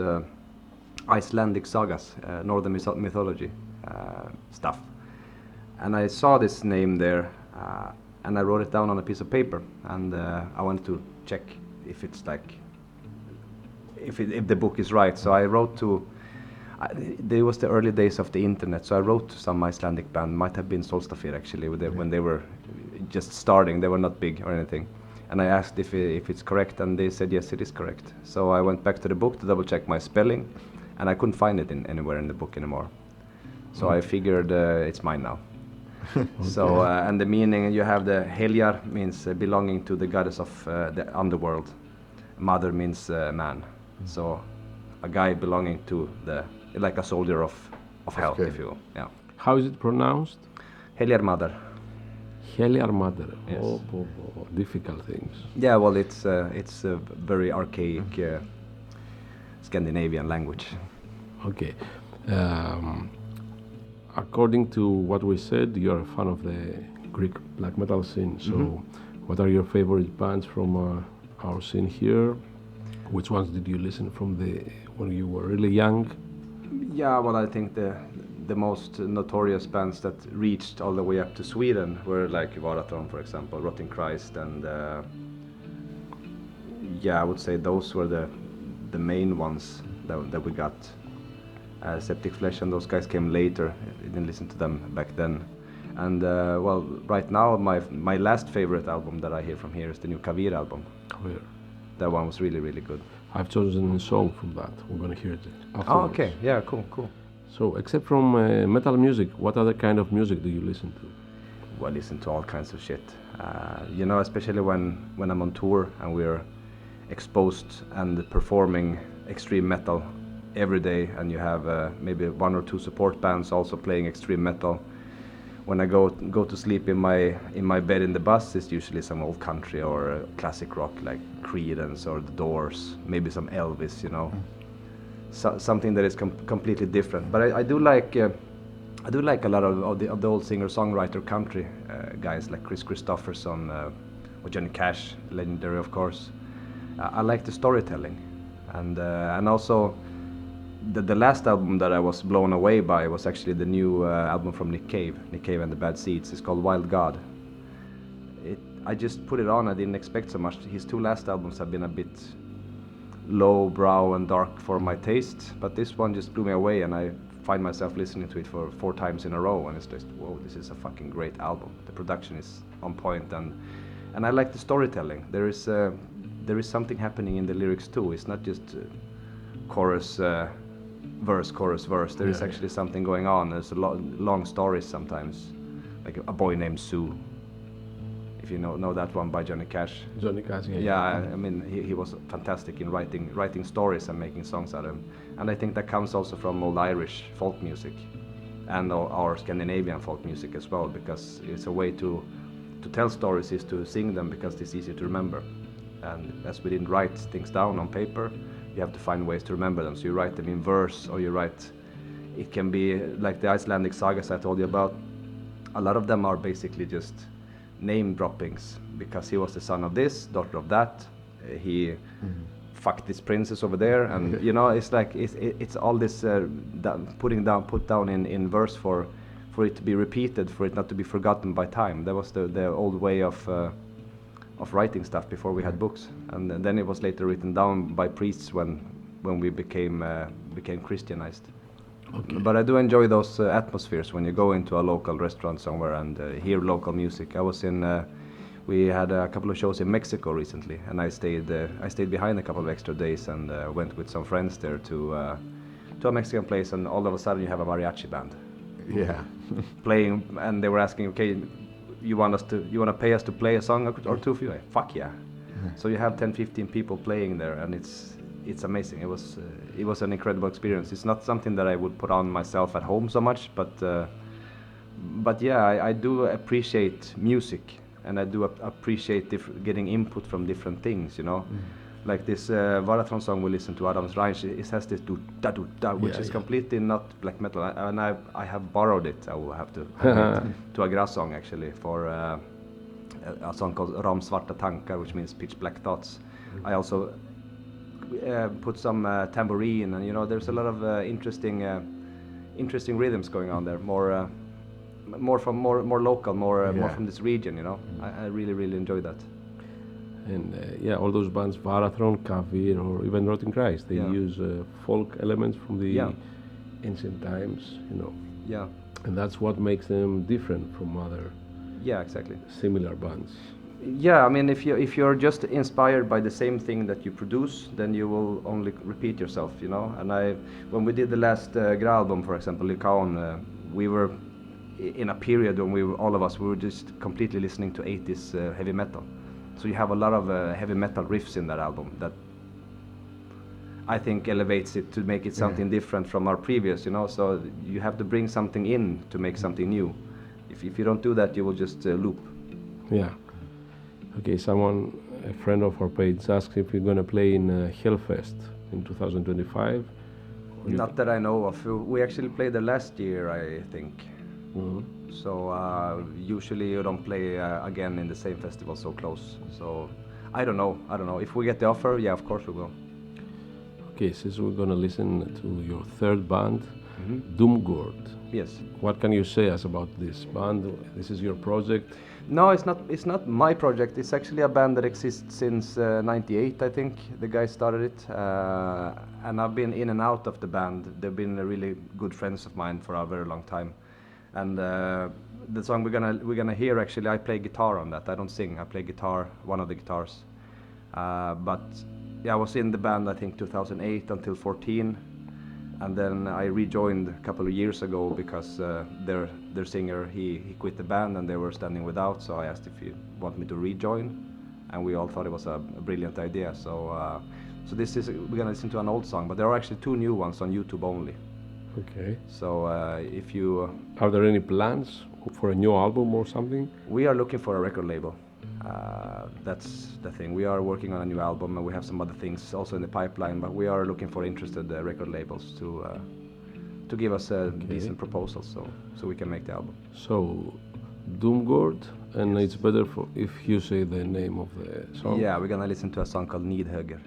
Icelandic sagas, northern mythology stuff. And I saw this name there, and I wrote it down on a piece of paper, and I wanted to check if it's like, if the book is right. So I wrote to, there was the early days of the internet, so I wrote to some Icelandic band, might have been Soultatos actually, when they were just starting, they were not big or anything. And I asked if it's correct, and they said yes, it is correct. So I went back to the book to double check my spelling, and I couldn't find it anywhere in the book anymore. So I figured it's mine now. Okay. So and the meaning, you have the Heljar means belonging to the goddess of the underworld. Mother means man. So a guy belonging to like a soldier of hell, Okay. if you will. Yeah. How is it pronounced? Heljarmadr. Heljarmadr. Yes. Oh, difficult things. Yeah, well, it's a very archaic Scandinavian language. Okay. According to what we said, you're a fan of the Greek black metal scene. So, what are your favorite bands from our scene here? Which ones did you listen from when you were really young? Yeah, well, I think the most notorious bands that reached all the way up to Sweden were like Varatron, for example, Rotting Christ, and yeah, I would say those were the main ones that we got. Septic Flesh and those guys came later. I didn't listen to them back then. And well, right now my last favorite album that I hear from here is the new Kavir album. Kavir. That one was really, really good. I've chosen a song from that. We're gonna hear it afterwards. Oh, okay. Yeah, cool. So, except from metal music, what other kind of music do you listen to? Well, I listen to all kinds of shit. You know, especially when I'm on tour and we're exposed and performing extreme metal every day, and you have maybe one or two support bands also playing extreme metal. When I go to sleep in my bed in the bus, it's usually some old country or classic rock like Creedence or The Doors, maybe some Elvis, you know, something that is completely different. But I do like a lot of the old singer-songwriter country guys like Chris Christopherson or Johnny Cash, legendary of course. I like the storytelling, and also. The last album that I was blown away by was actually the new album from Nick Cave and the Bad Seeds. It's called Wild God. I just put it on, I didn't expect so much. His two last albums have been a bit low brow and dark for my taste, but this one just blew me away, and I find myself listening to it for 4 times in a row, and it's just, whoa, this is a fucking great album. The production is on point, and I like the storytelling. There is something happening in the lyrics too. It's not just chorus, verse, chorus, verse. There is actually something going on. There's long stories sometimes, like A Boy Named Sue. If you know that one by Johnny Cash. Johnny Cash, yeah. Yeah, I mean he was fantastic in writing stories and making songs out of them. And I think that comes also from old Irish folk music and our Scandinavian folk music as well, because it's a way to tell stories is to sing them, because it's easier to remember. And as we didn't write things down on paper, you have to find ways to remember them. So you write them in verse, or it can be like the Icelandic sagas I told you about. A lot of them are basically just name droppings, because he was the son of this, daughter of that. He fucked this princess over there, and you know, it's like it's all this put down in verse for it to be repeated, for it not to be forgotten by time. That was the old way of writing stuff before we had books, and then it was later written down by priests when we became Christianized. Okay. But I do enjoy those atmospheres when you go into a local restaurant somewhere and hear local music. I was in, we had a couple of shows in Mexico recently, and I stayed behind a couple of extra days and went with some friends there to a Mexican place, and all of a sudden you have a mariachi band. Yeah. Playing, and they were asking, okay, you want to pay us to play a song or two for you? Fuck yeah. So you have 10-15 people playing there, and it's amazing. It was an incredible experience. It's not something that I would put on myself at home so much, but yeah, I do appreciate music, and I do appreciate getting input from different things, you know. Like this Varatron song we listened to, Adam's Ranch, it has this do-da-do-da, which is completely not black metal, and I have borrowed it. I will have to to a GRA song actually, for a song called Ram Svarta Tankar, which means pitch black thoughts. I also put some tambourine, and you know, there's a lot of interesting rhythms going on there, more local, more from this region, you know. I really enjoy that. And yeah, all those bands, Varatron, Kavir, or even Rotten Christ, they use folk elements from the ancient times, you know. Yeah. And that's what makes them different from other similar bands. Yeah, I mean, if you're just inspired by the same thing that you produce, then you will only repeat yourself, you know. And when we did the last GRA album, for example, Lycaon, we were in a period when all of us were just completely listening to 80s heavy metal. So you have a lot of heavy metal riffs in that album that I think elevates it to make it something different from our previous, you know. So you have to bring something in to make something new. If you don't do that, you will just loop. Yeah. Okay, a friend of our page asked if you're going to play in Hellfest in 2025. Not that I know of. We actually played there last year, I think. So usually you don't play again in the same festival so close. So I don't know. If we get the offer, yeah, of course we will. Okay, since we're going to listen to your third band, Domgard. Yes. What can you say us about this band? This is your project? No, it's not my project. It's actually a band that exists since '98, I think. The guys started it, and I've been in and out of the band. They've been really good friends of mine for a very long time. And the song we're gonna hear, actually, I play guitar on that. I don't sing. I play guitar, one of the guitars. But yeah, I was in the band I think 2008 until 2014. And then I rejoined a couple of years ago because their singer, he quit the band and they were standing without, so I asked if he wanted me to rejoin, and we all thought it was a brilliant idea. So we're gonna listen to an old song, but there are actually 2 new ones on YouTube only. Okay. So if you... Are there any plans for a new album or something? We are looking for a record label. That's the thing. We are working on a new album, and we have some other things also in the pipeline, but we are looking for interested record labels to give us decent proposals so we can make the album. So Domgard, and it's better if you say the name of the song. Yeah, we're gonna listen to a song called Nidhöger.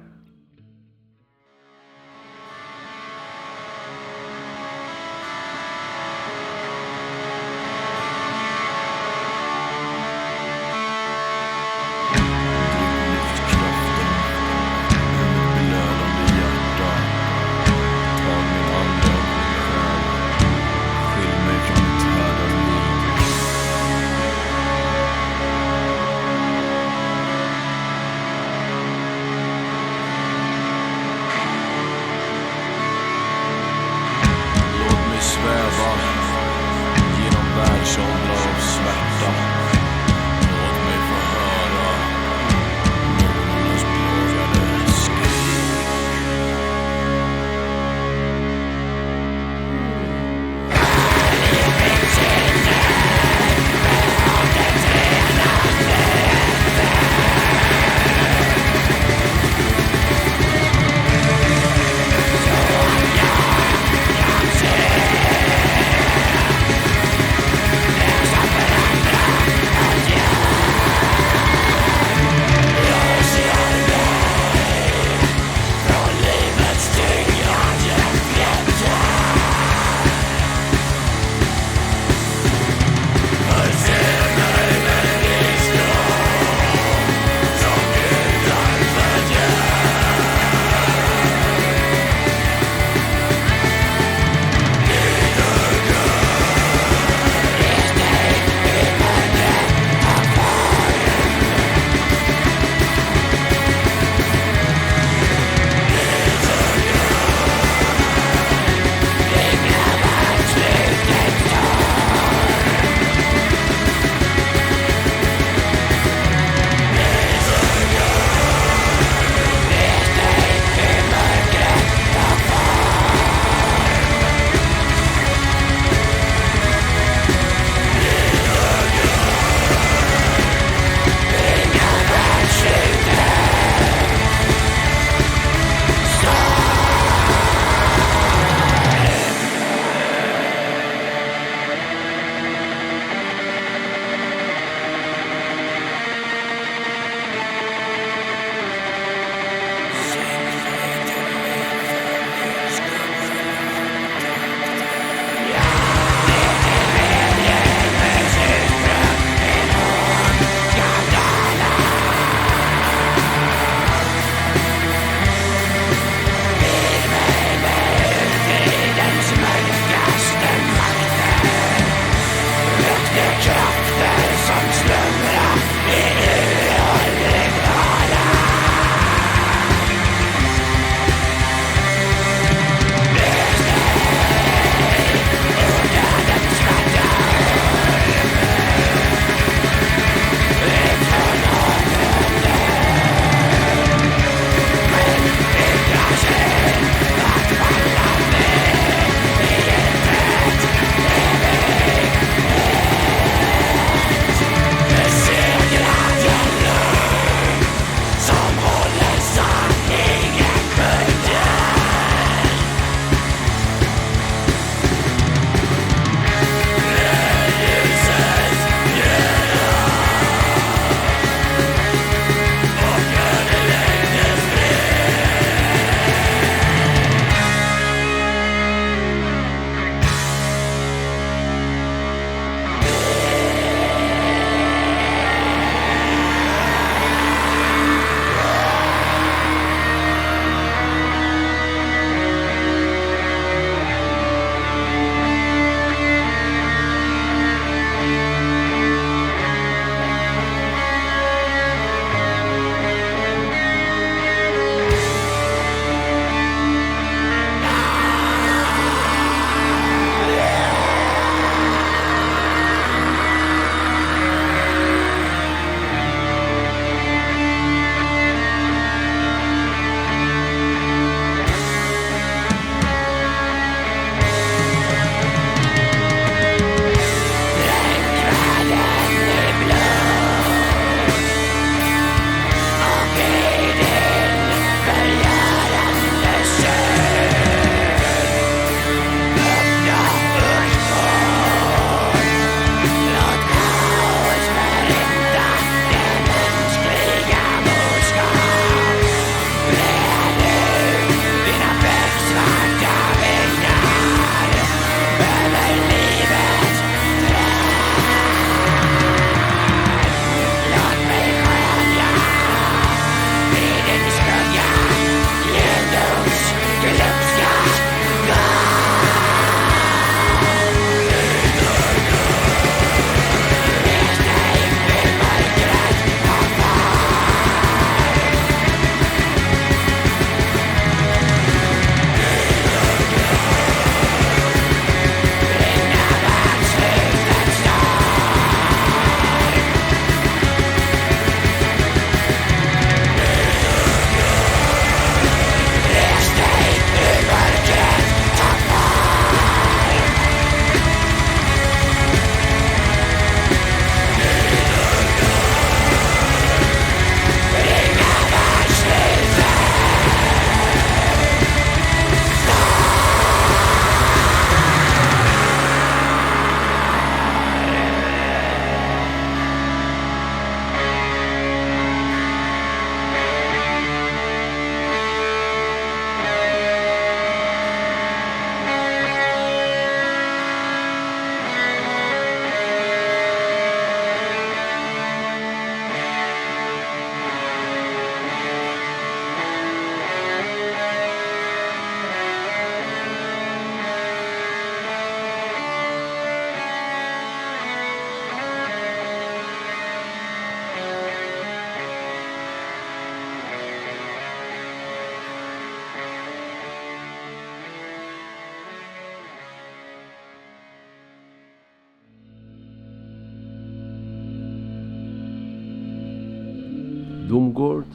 Domgard,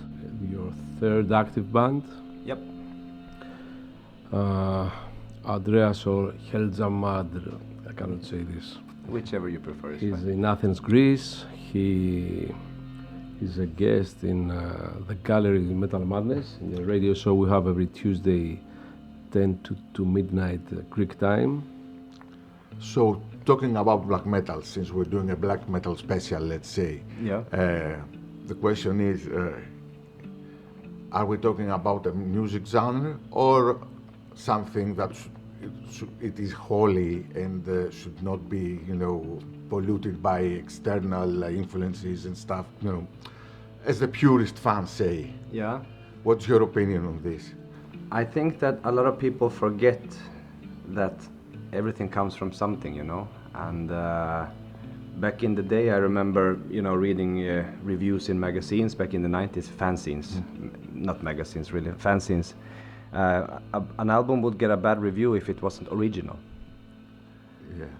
your third active band. Yep. Andreas or Heljarmadr, I cannot say this. Whichever you prefer is He's fine. in Athens, Greece. He is a guest in the gallery Metal Madness, in the radio show we have every Tuesday, 10 to midnight Greek time. So, talking about black metal, since we're doing a black metal special, let's say, Yeah. The question is, are we talking about a music genre or something that it is holy and should not be, polluted by external influences and stuff, as the purist fans say? Yeah. What's your opinion on this? I think that a lot of people forget that everything comes from something, and back in the day I remember, reading reviews in magazines back in the 90s, fanzines, not magazines really, fanzines. An album would get a bad review if it wasn't original.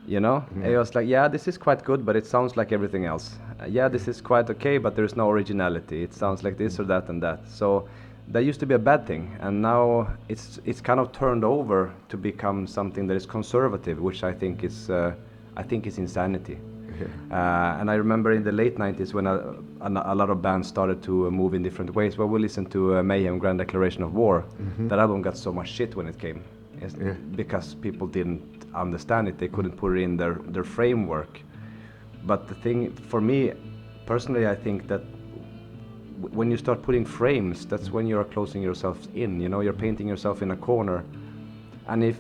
Yeah. It was like, yeah, this is quite good, but it sounds like everything else. Yeah, this is quite okay, but there's no originality. It sounds like this or that and that. So that used to be a bad thing, and now it's kind of turned over to become something that is conservative, which I think is insanity. Yeah. And I remember in the late 90s when a lot of bands started to move in different ways. Well, we listened to Mayhem, Grand Declaration of War. That album got so much shit when it came, because people didn't understand it. They couldn't put it in their framework. But the thing, for me, personally, I think that when you start putting frames, that's when you're closing yourself in, you're painting yourself in a corner. And if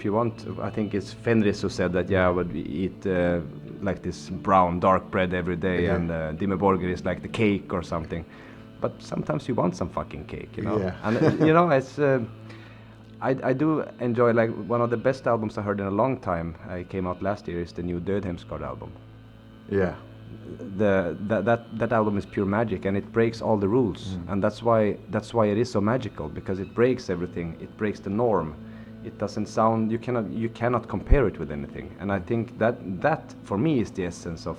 you want, I think it's Fenris who said that, I would eat like this brown, dark bread every day, and Dimmu Borgir is like the cake or something. But sometimes you want some fucking cake, Yeah. And, it's, I do enjoy, like, one of the best albums I heard in a long time, it came out last year, is the new Dödhemsgard album. Yeah. That album is pure magic, and it breaks all the rules, and that's why it is so magical, because it breaks everything. It breaks the norm. It doesn't sound, you cannot compare it with anything, and I think that for me is the essence of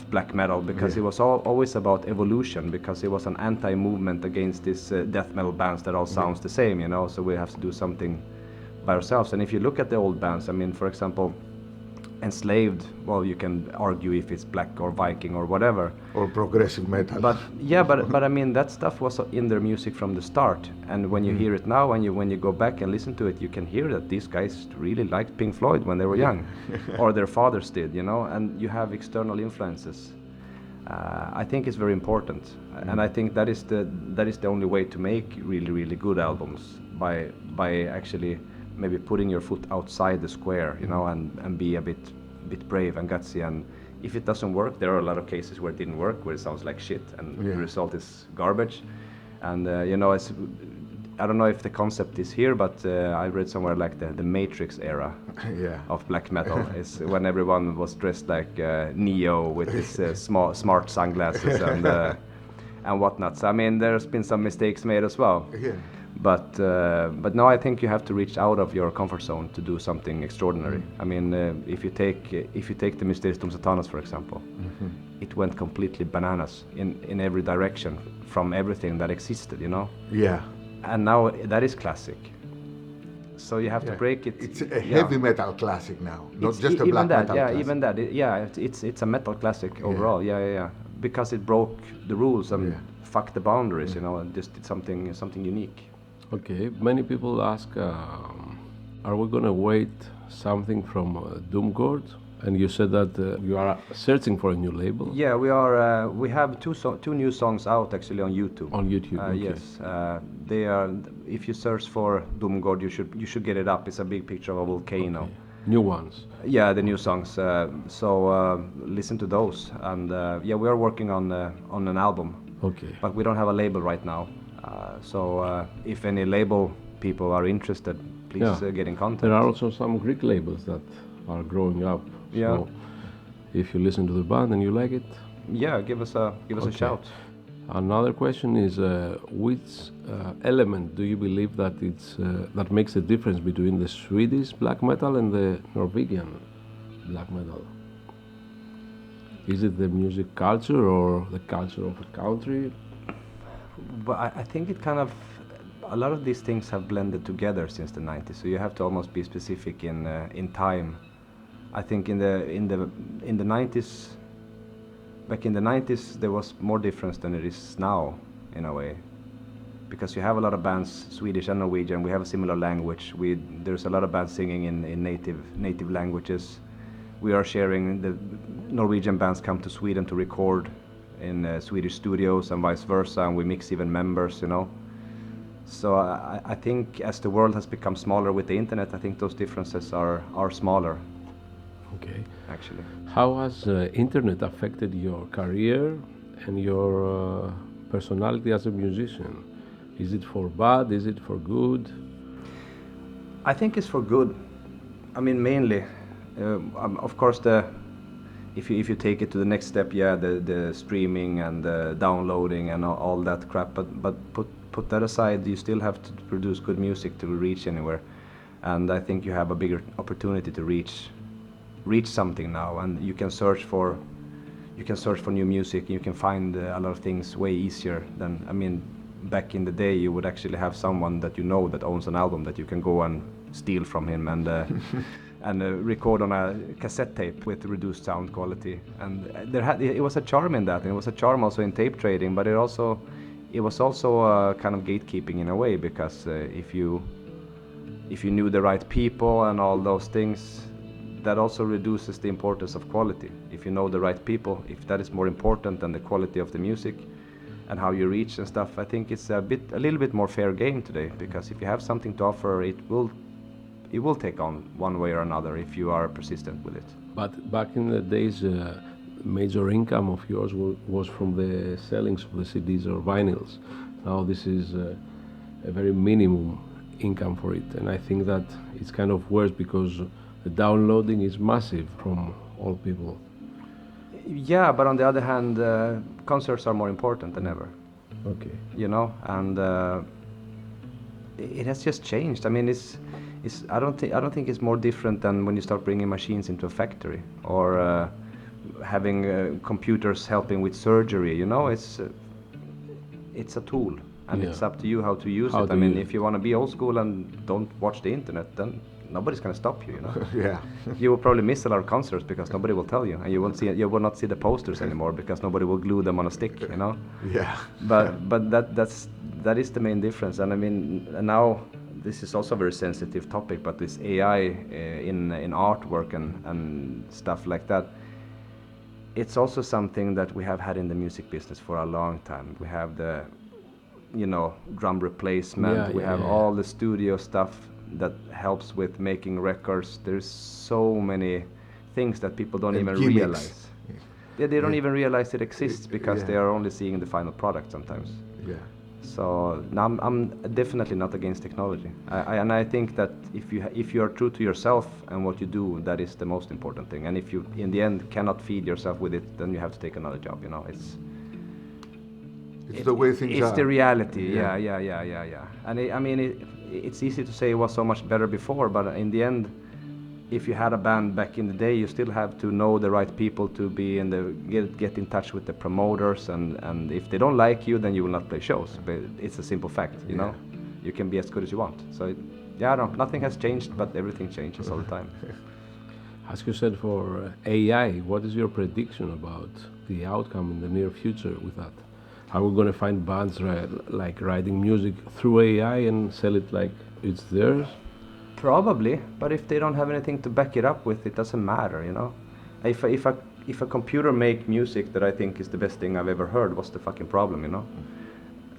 black metal, because it was always about evolution, because it was an anti-movement against this death metal bands that all sounds the same, so we have to do something by ourselves. And if you look at the old bands, I mean, for example, Enslaved, well, you can argue if it's black or Viking or whatever, Or progressive metal. but I mean, that stuff was in their music from the start, and when you hear it now, when you go back and listen to it, you can hear that these guys really liked Pink Floyd when they were young, or their fathers did, and you have external influences. I think it's very important, and I think that is the only way to make really, really good albums, by actually maybe putting your foot outside the square, and be a bit brave and gutsy. And if it doesn't work, there are a lot of cases where it didn't work, where it sounds like shit, and the result is garbage. And I don't know if the concept is here, but I read somewhere like the Matrix era of black metal is when everyone was dressed like Neo with his smart sunglasses and whatnot. So I mean, there's been some mistakes made as well. Yeah. But now I think you have to reach out of your comfort zone to do something extraordinary. I mean, if you take the Mysterious Soultatos, for example, it went completely bananas in every direction from everything that existed, Yeah. And now that is classic. So you have to break it. It's a heavy metal classic now, not just a black metal classic. Even that. It's a metal classic overall. Yeah. Because it broke the rules and fucked the boundaries, and just did something unique. Okay, many people ask, are we going to wait something from Domgard? And you said that you are searching for a new label. Yeah, we are. We have two new songs out actually on YouTube. On YouTube, okay. Yes, they are. If you search for Domgard, you should get it up. It's a big picture of a volcano. Okay. New ones. Yeah, the new songs. So listen to those. And we are working on an album. Okay. But we don't have a label right now. So if any label people are interested, please get in contact. There are also some Greek labels that are growing up. Yeah. So if you listen to the band and you like it, give us a shout. Another question is, which element do you believe that that makes the difference between the Swedish black metal and the Norwegian black metal? Is it the music culture or the culture of a country? But I think it kind of, a lot of these things have blended together since the 90s. So you have to almost be specific in time. I think in the 90s, back in the 90s, there was more difference than it is now, in a way, because you have a lot of bands, Swedish and Norwegian. We have a similar language. There's a lot of bands singing in native languages. We are sharing. The Norwegian bands come to Sweden to record in Swedish studios and vice versa, and we mix even members, you know. So I think as the world has become smaller with the internet, I think those differences are smaller. Okay. Actually. How has internet affected your career and your personality as a musician? Is it for bad? Is it for good? I think it's for good. I mean, mainly, of course, if you take it to the next step, yeah, the streaming and the downloading and all that crap. But put that aside, you still have to produce good music to reach anywhere, and I think you have a bigger opportunity to reach something now, and you can search for new music. You can find a lot of things way easier than, I mean, back in the day you would actually have someone that you know that owns an album that you can go and steal from him and and record on a cassette tape with reduced sound quality, and it was a charm in that, and it was a charm also in tape trading, but it was also kind of gatekeeping in a way, because if you knew the right people and all those things, that also reduces the importance of quality. If you know the right people, if that is more important than the quality of the music and how you reach and stuff, I think it's a little bit more fair game today, because if you have something to offer, it will take on one way or another if you are persistent with it. But back in the days, major income of yours was from the sellings of the CDs or vinyls. Now this is a very minimum income for it, and I think that it's kind of worse because the downloading is massive from all people. Yeah, but on the other hand, concerts are more important than ever. Okay. You know, and it has just changed. I mean, I don't think it's more different than when you start bringing machines into a factory, or having computers helping with surgery. You know, it's a tool, and it's up to you how to use it. I mean, if you want to be old school and don't watch the internet, then nobody's going to stop you, you know. Yeah. You will probably miss a lot of concerts because nobody will tell you, and you will not see the posters anymore because nobody will glue them on a stick, you know. Yeah. But that is the main difference, and I mean now this is also a very sensitive topic, but this AI in artwork and stuff like that, it's also something that we have had in the music business for a long time. We have the, you know, drum replacement. We have all the studio stuff that helps with making records. There's so many things that people don't even realize. They don't even realize it exists because they are only seeing the final product sometimes. Yeah. So I'm definitely not against technology. I think that if you are true to yourself and what you do, that is the most important thing. And if you in the end cannot feed yourself with it, then you have to take another job. You know, it's the way things are. It's the reality. Yeah. And I mean, it's easy to say it was so much better before, but in the end, if you had a band back in the day, you still have to know the right people to be in get in touch with the promoters, and if they don't like you, then you will not play shows. But it's a simple fact, you know. You can be as good as you want. So nothing has changed, but everything changes all the time. As you said, for AI, what is your prediction about the outcome in the near future with that? Are we going to find bands like writing music through AI and sell it like it's theirs? Probably, but if they don't have anything to back it up with, it doesn't matter, you know. If a computer make music that I think is the best thing I've ever heard, what's the fucking problem, you know?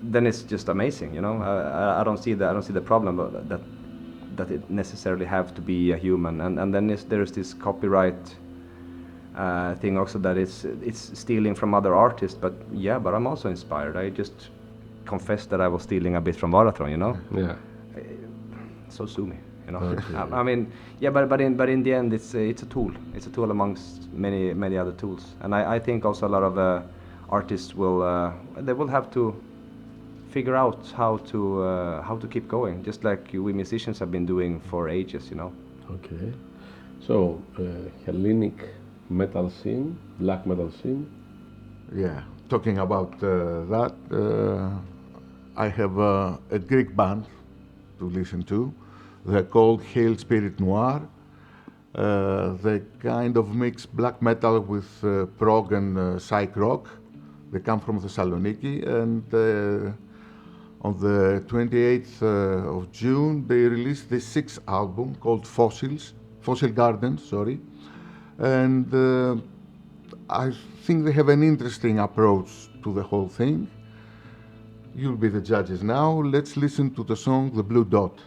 Then it's just amazing, you know. I don't see the problem that it necessarily have to be a human, and then there's this copyright thing also, that it's stealing from other artists, but I'm also inspired. I just confessed that I was stealing a bit from Varatron, you know. Yeah. So sue me, you know. Okay. I mean, but in the end, it's a tool. It's a tool amongst many other tools, and I think also a lot of artists will have to figure out how to keep going, just like we musicians have been doing for ages, you know. Okay. So Hellenic metal scene, black metal scene. Yeah, talking about that, I have a Greek band to listen to. They're called Hail Spirit Noir. They kind of mix black metal with prog and psych rock. They come from Thessaloniki, and on the 28th of June, they released the 6th album called Fossil Gardens, sorry. And I think they have an interesting approach to the whole thing. You'll be the judges now. Let's listen to the song The Blue Dot.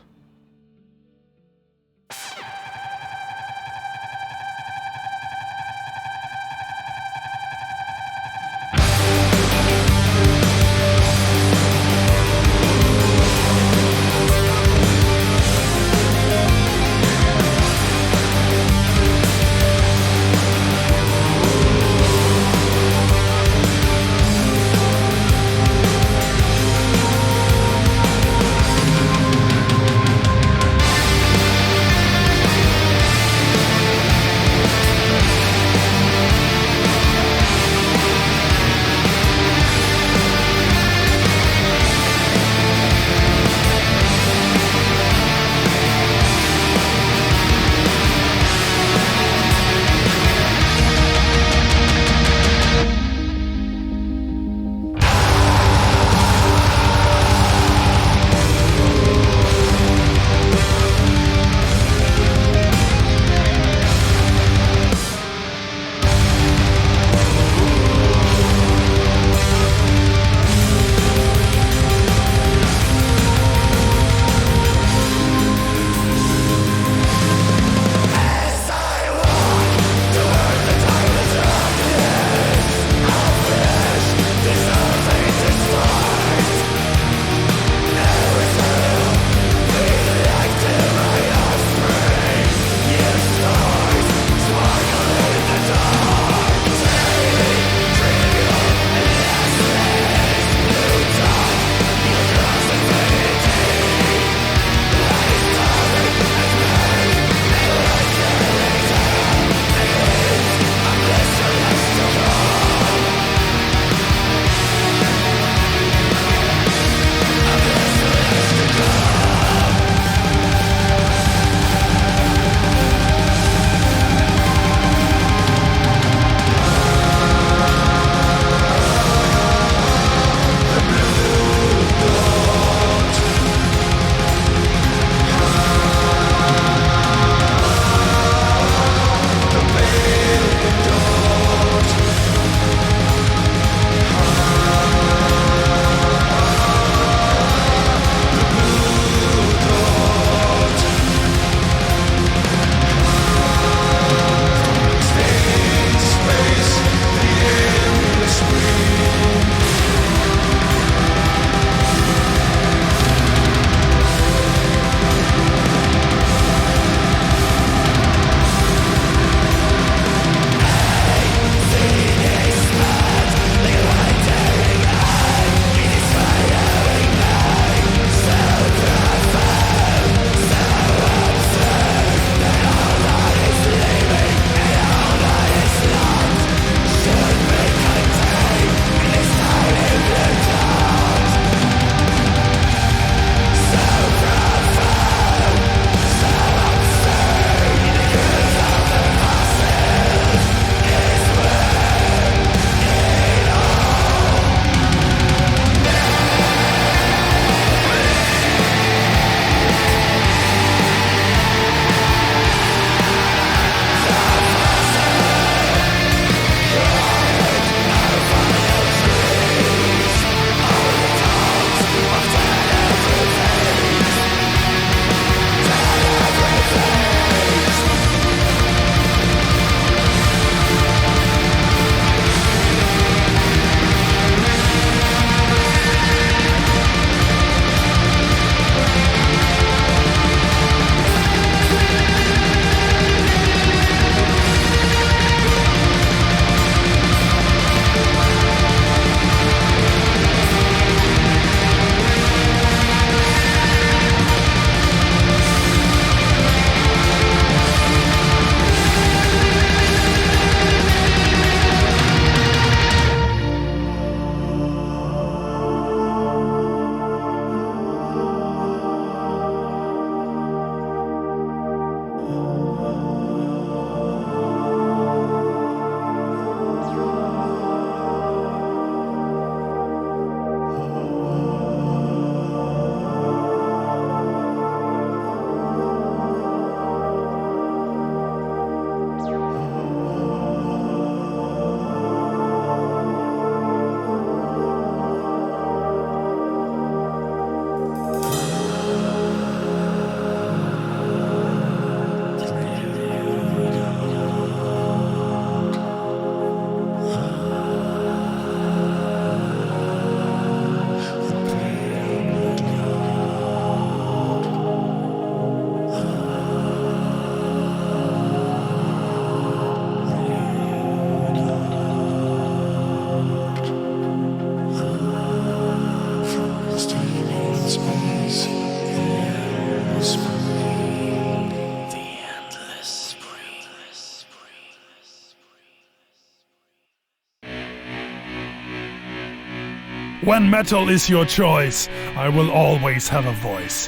When metal is your choice, I will always have a voice.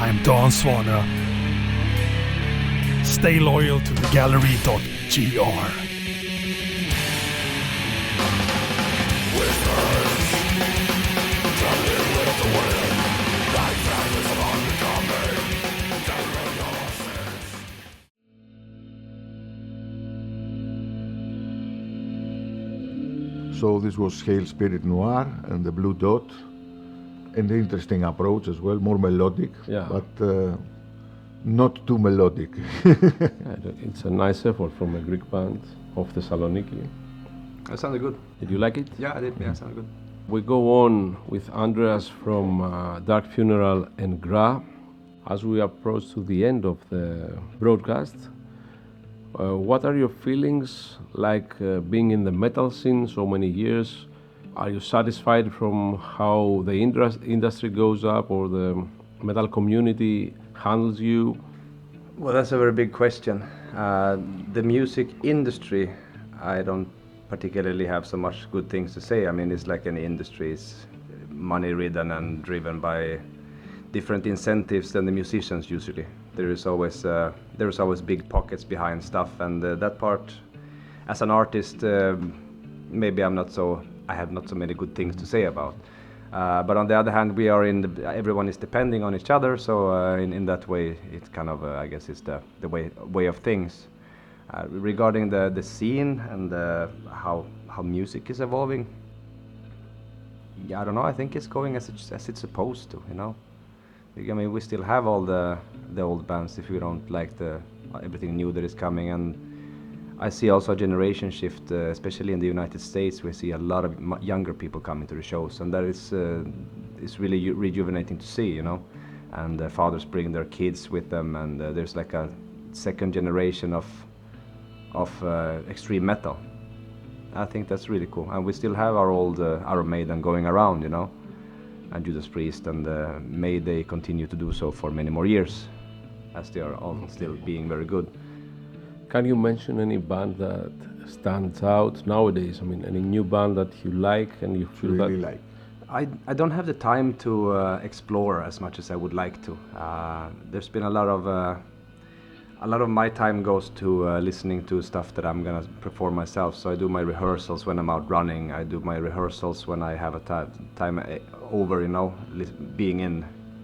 I'm Don Swanner. Stay loyal to the gallery.gr. So this was Hail Spirit Noir and the Blue Dot. An interesting approach as well, more melodic, but not too melodic. It's a nice effort from a Greek band of Thessaloniki. That sounded good. Did you like it? Yeah, I did. Yeah, it sounded good. We go on with Andreas from Dark Funeral and GRA. As we approach to the end of the broadcast, what are your feelings like being in the metal scene so many years? Are you satisfied from how the industry goes up or the metal community handles you? Well, that's a very big question. The music industry, I don't particularly have so much good things to say. I mean, it's like any industry, it's money-ridden and driven by different incentives than the musicians usually. There is always big pockets behind stuff, and that part, as an artist, maybe I have not so many good things to say about. But on the other hand, everyone is depending on each other, so in that way, it's kind of I guess it's the way of things. Regarding the scene and how music is evolving, yeah, I don't know. I think it's going as it's supposed to, you know. I mean, we still have all the old bands if we don't like everything new that is coming, and I see also a generation shift, especially in the United States. We see a lot of younger people coming to the shows, and that is really rejuvenating to see, you know. And fathers bring their kids with them, and there's like a second generation of extreme metal. I think that's really cool, and we still have our old Iron Maiden going around, you know. And Judas Priest and Mayday continue to do so for many more years, as they are all still being very good. Can you mention any band that stands out nowadays? I mean, any new band that you like and you feel really that... like? I don't have the time to explore as much as I would like to. There's been a lot of my time goes to listening to stuff that I'm gonna perform myself. So I do my rehearsals when I'm out running. I do my rehearsals when I have a time over, you know, being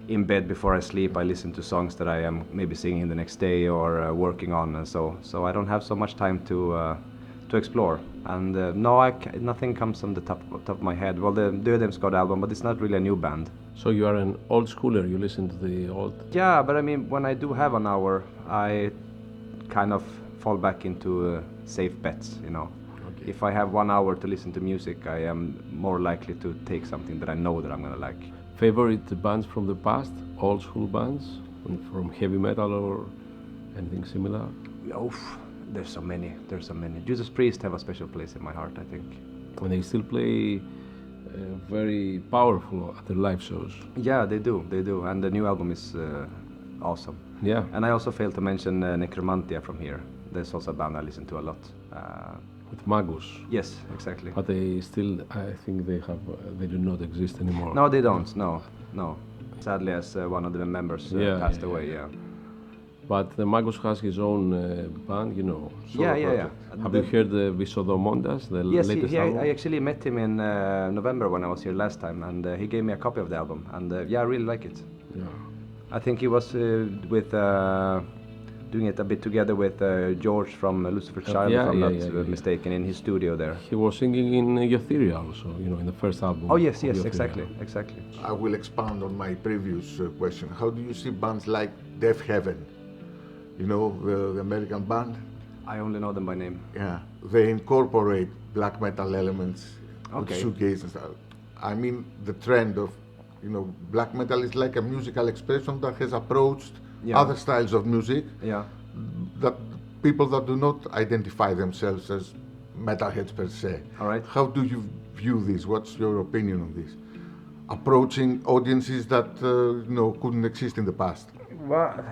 in bed before I sleep. I listen to songs that I am maybe singing the next day or working on, and so I don't have so much time to explore. And nothing comes on the top of my head. Well, the Dödemsgard album, but it's not really a new band. So you are an old schooler, you listen to the old... Yeah, but I mean, when I do have an hour, I kind of fall back into safe bets, you know. Okay. If I have 1 hour to listen to music, I am more likely to take something that I know that I'm gonna like. Favorite bands from the past, old school bands, from heavy metal or anything similar? Oof, there's so many. Judas Priest have a special place in my heart, I think. And they still play very powerful at their live shows. Yeah, they do, and the new album is awesome. Yeah. And I also failed to mention Necromantia from here. There's also a band I listen to a lot. With Magus. Yes, exactly. But they still, I think they do not exist anymore. No, they don't. No. Sadly, as one of the members passed away. Yeah. But the Magus has his own band, you know. Yeah. Have you heard the Visodomondas, the latest album? I actually met him in November when I was here last time, and he gave me a copy of the album, and I really like it. Yeah. I think he was doing it a bit together with George from Lucifer's Child, if I'm not mistaken, in his studio there. He was singing in Euphoria also, you know, in the first album. Oh yes, exactly. I will expand on my previous question. How do you see bands like Death Heaven? You know, the American band? I only know them by name. Yeah, they incorporate black metal elements, okay, shoegaze and stuff. I mean, the trend of, you know, black metal is like a musical expression that has approached other styles of music. Yeah. That people that do not identify themselves as metalheads per se. All right. How do you view this? What's your opinion on this? Approaching audiences that you know, couldn't exist in the past. Well,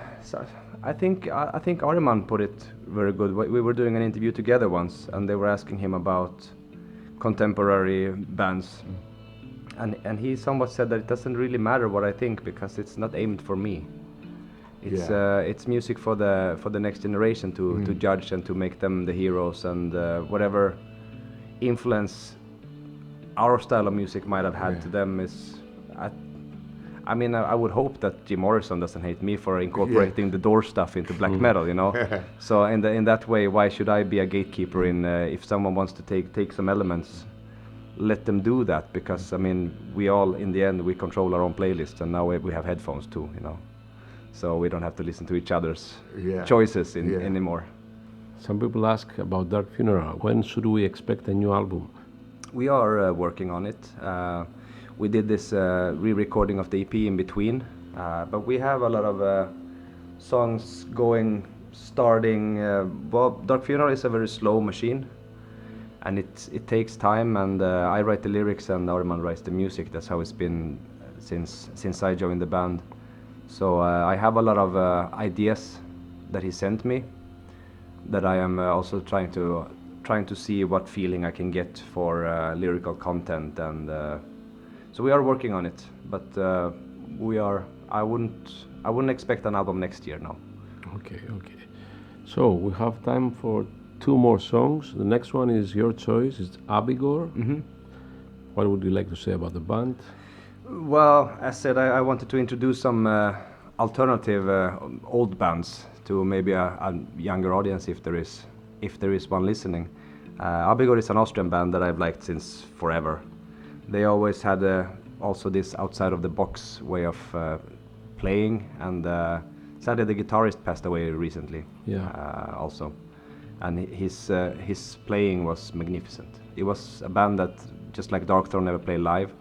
I think Ariman put it very good. We were doing an interview together once, and they were asking him about contemporary bands. And he somewhat said that it doesn't really matter what I think because it's not aimed for me. It's music for the next generation to judge and to make them the heroes, and whatever influence our style of music might have had to them is. I mean, I would hope that Jim Morrison doesn't hate me for incorporating the Doors stuff into black metal, you know. So in that way, why should I be a gatekeeper in if someone wants to take some elements, let them do that, because I mean, we all in the end we control our own playlist, and now we have headphones too, you know. So we don't have to listen to each other's choices anymore. Some people ask about Dark Funeral. When should we expect a new album? We are working on it. We did this re-recording of the EP in between, but we have a lot of songs starting. Well, Dark Funeral is a very slow machine, and it takes time, and I write the lyrics and Arman writes the music. That's how it's been since I joined the band. So I have a lot of ideas that he sent me that I am also trying to see what feeling I can get for lyrical content, and so we are working on it. But I wouldn't expect an album next year now. Okay. So we have time for 2 more songs. The next one is your choice. It's Abigor. What would you like to say about the band? Well, as said, I wanted to introduce some alternative old bands to maybe a younger audience, if there is one listening. Abigor is an Austrian band that I've liked since forever. They always had also this outside of the box way of playing, and sadly the guitarist passed away recently. Also, and his playing was magnificent. It was a band that, just like Darkthrone, never played live,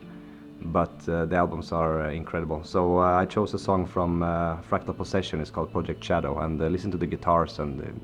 but the albums are incredible. So I chose a song from Fractal Possession. It's called Project Shadow, and listen to the guitars and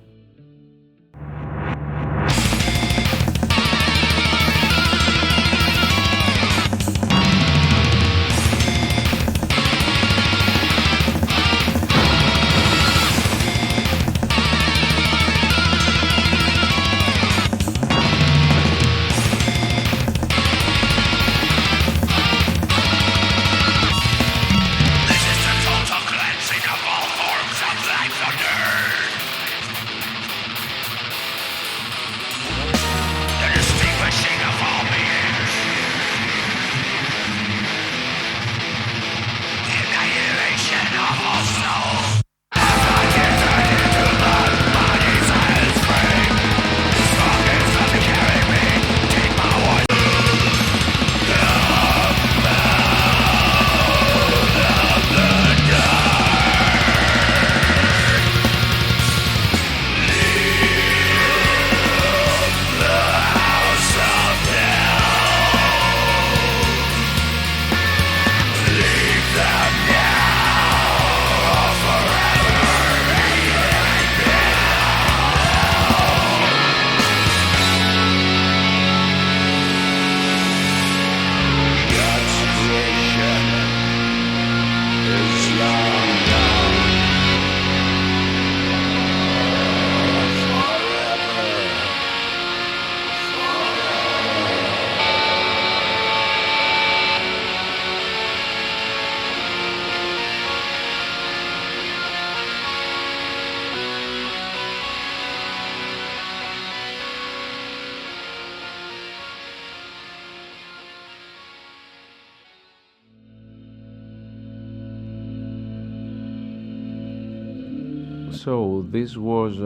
So this was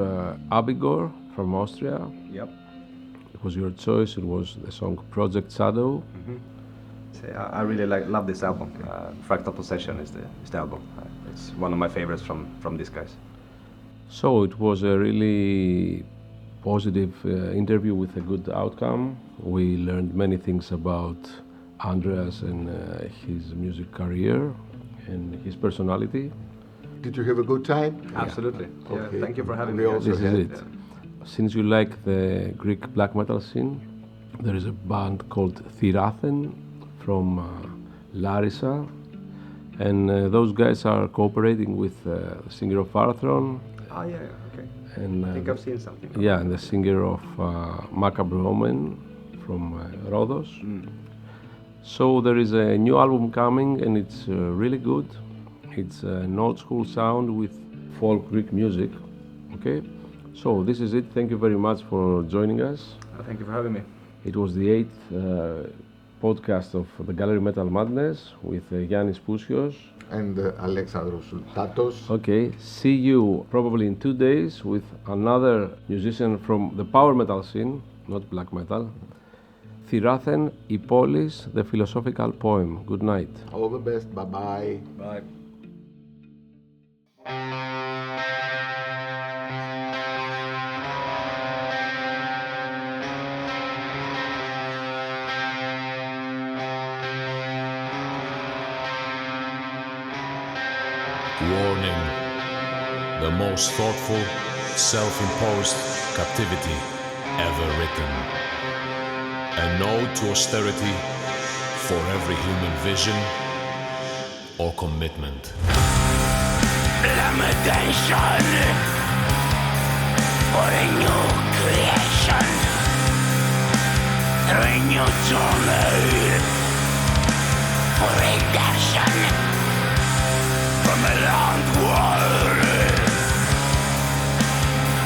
Abigor from Austria. Yep. It was your choice. It was the song Project Shadow. So, I really love this album. Fractal Possession is the album. It's one of my favorites from these guys. So it was a really positive interview with a good outcome. We learned many things about Andreas and his music career and his personality. Did you have a good time? Absolutely. Yeah. Okay. Thank you for having me. This is it. Since you like the Greek black metal scene, there is a band called Thirathen from Larissa, and those guys are cooperating with the singer of Arthron. Okay. And I think I've seen something. Yeah, and the singer of Macabre Omen from Rhodos. So there is a new album coming, and it's really good. It's an old school sound with folk Greek music. Okay, so this is it. Thank you very much for joining us. Thank you for having me. It was the 8th podcast of the Gallery Metal Madness with Yiannis Pousios and Alexandros Soultatos. Okay, see you probably in 2 days with another musician from the power metal scene, not black metal. Thirathen Ippolis, the philosophical poem. Good night. All the best. Bye-bye. Bye. Warning. The most thoughtful, self-imposed captivity ever written. A node to austerity for every human vision or commitment. Limitation for a new creation. Through a new journey for redemption. From a land war,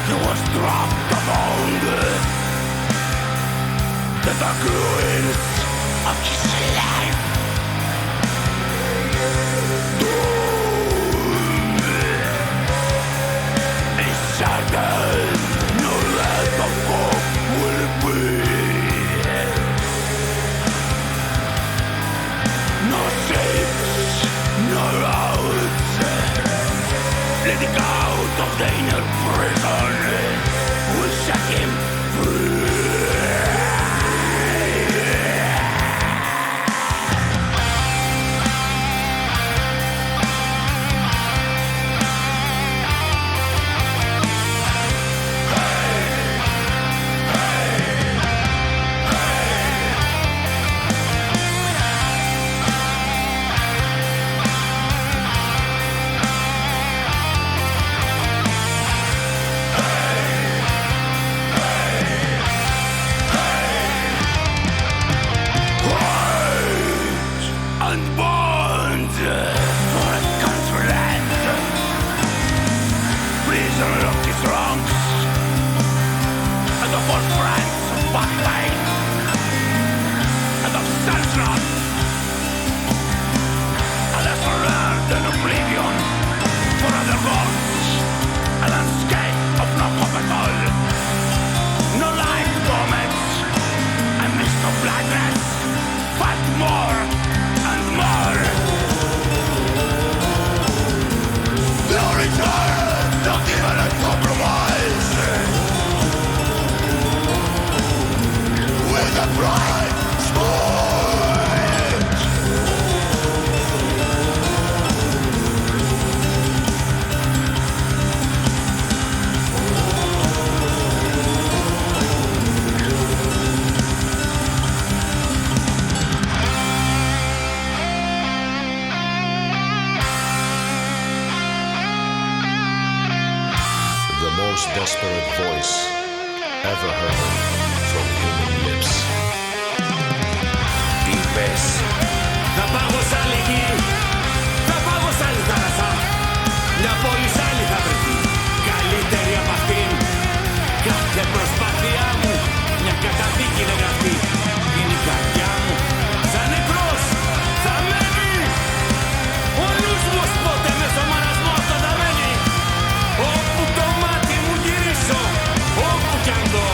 he was dropped among the dark ruins of his life. Doomed, a certain no light of hope will be. No shapes, no roads. Letting out of the inner prison will set him free. Desperate voice ever heard from human lips. Είπες, θα πάω σ' άλλη γη, θα πάω σ' άλλη θάλασσα. Μια πόλη σ' άλλη θα βρεθεί, καλύτερη από αυτήν. Κάθε προσπάθειά μου, μια καταδίκη είναι γραφτή. Είναι η καρδιά μου, σαν νεκρός, θα μένει. Ο νους μου πότε με στο μαρασμό αυτό θα μένει. Όπου το μάτι μου γυρίσω, όπου κι αν δω,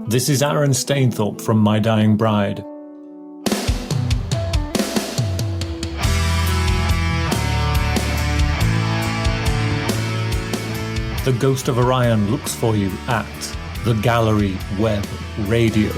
This is Aaron Stainthorpe from My Dying Bride. The Ghost of Orion looks for you at The Gallery Web Radio.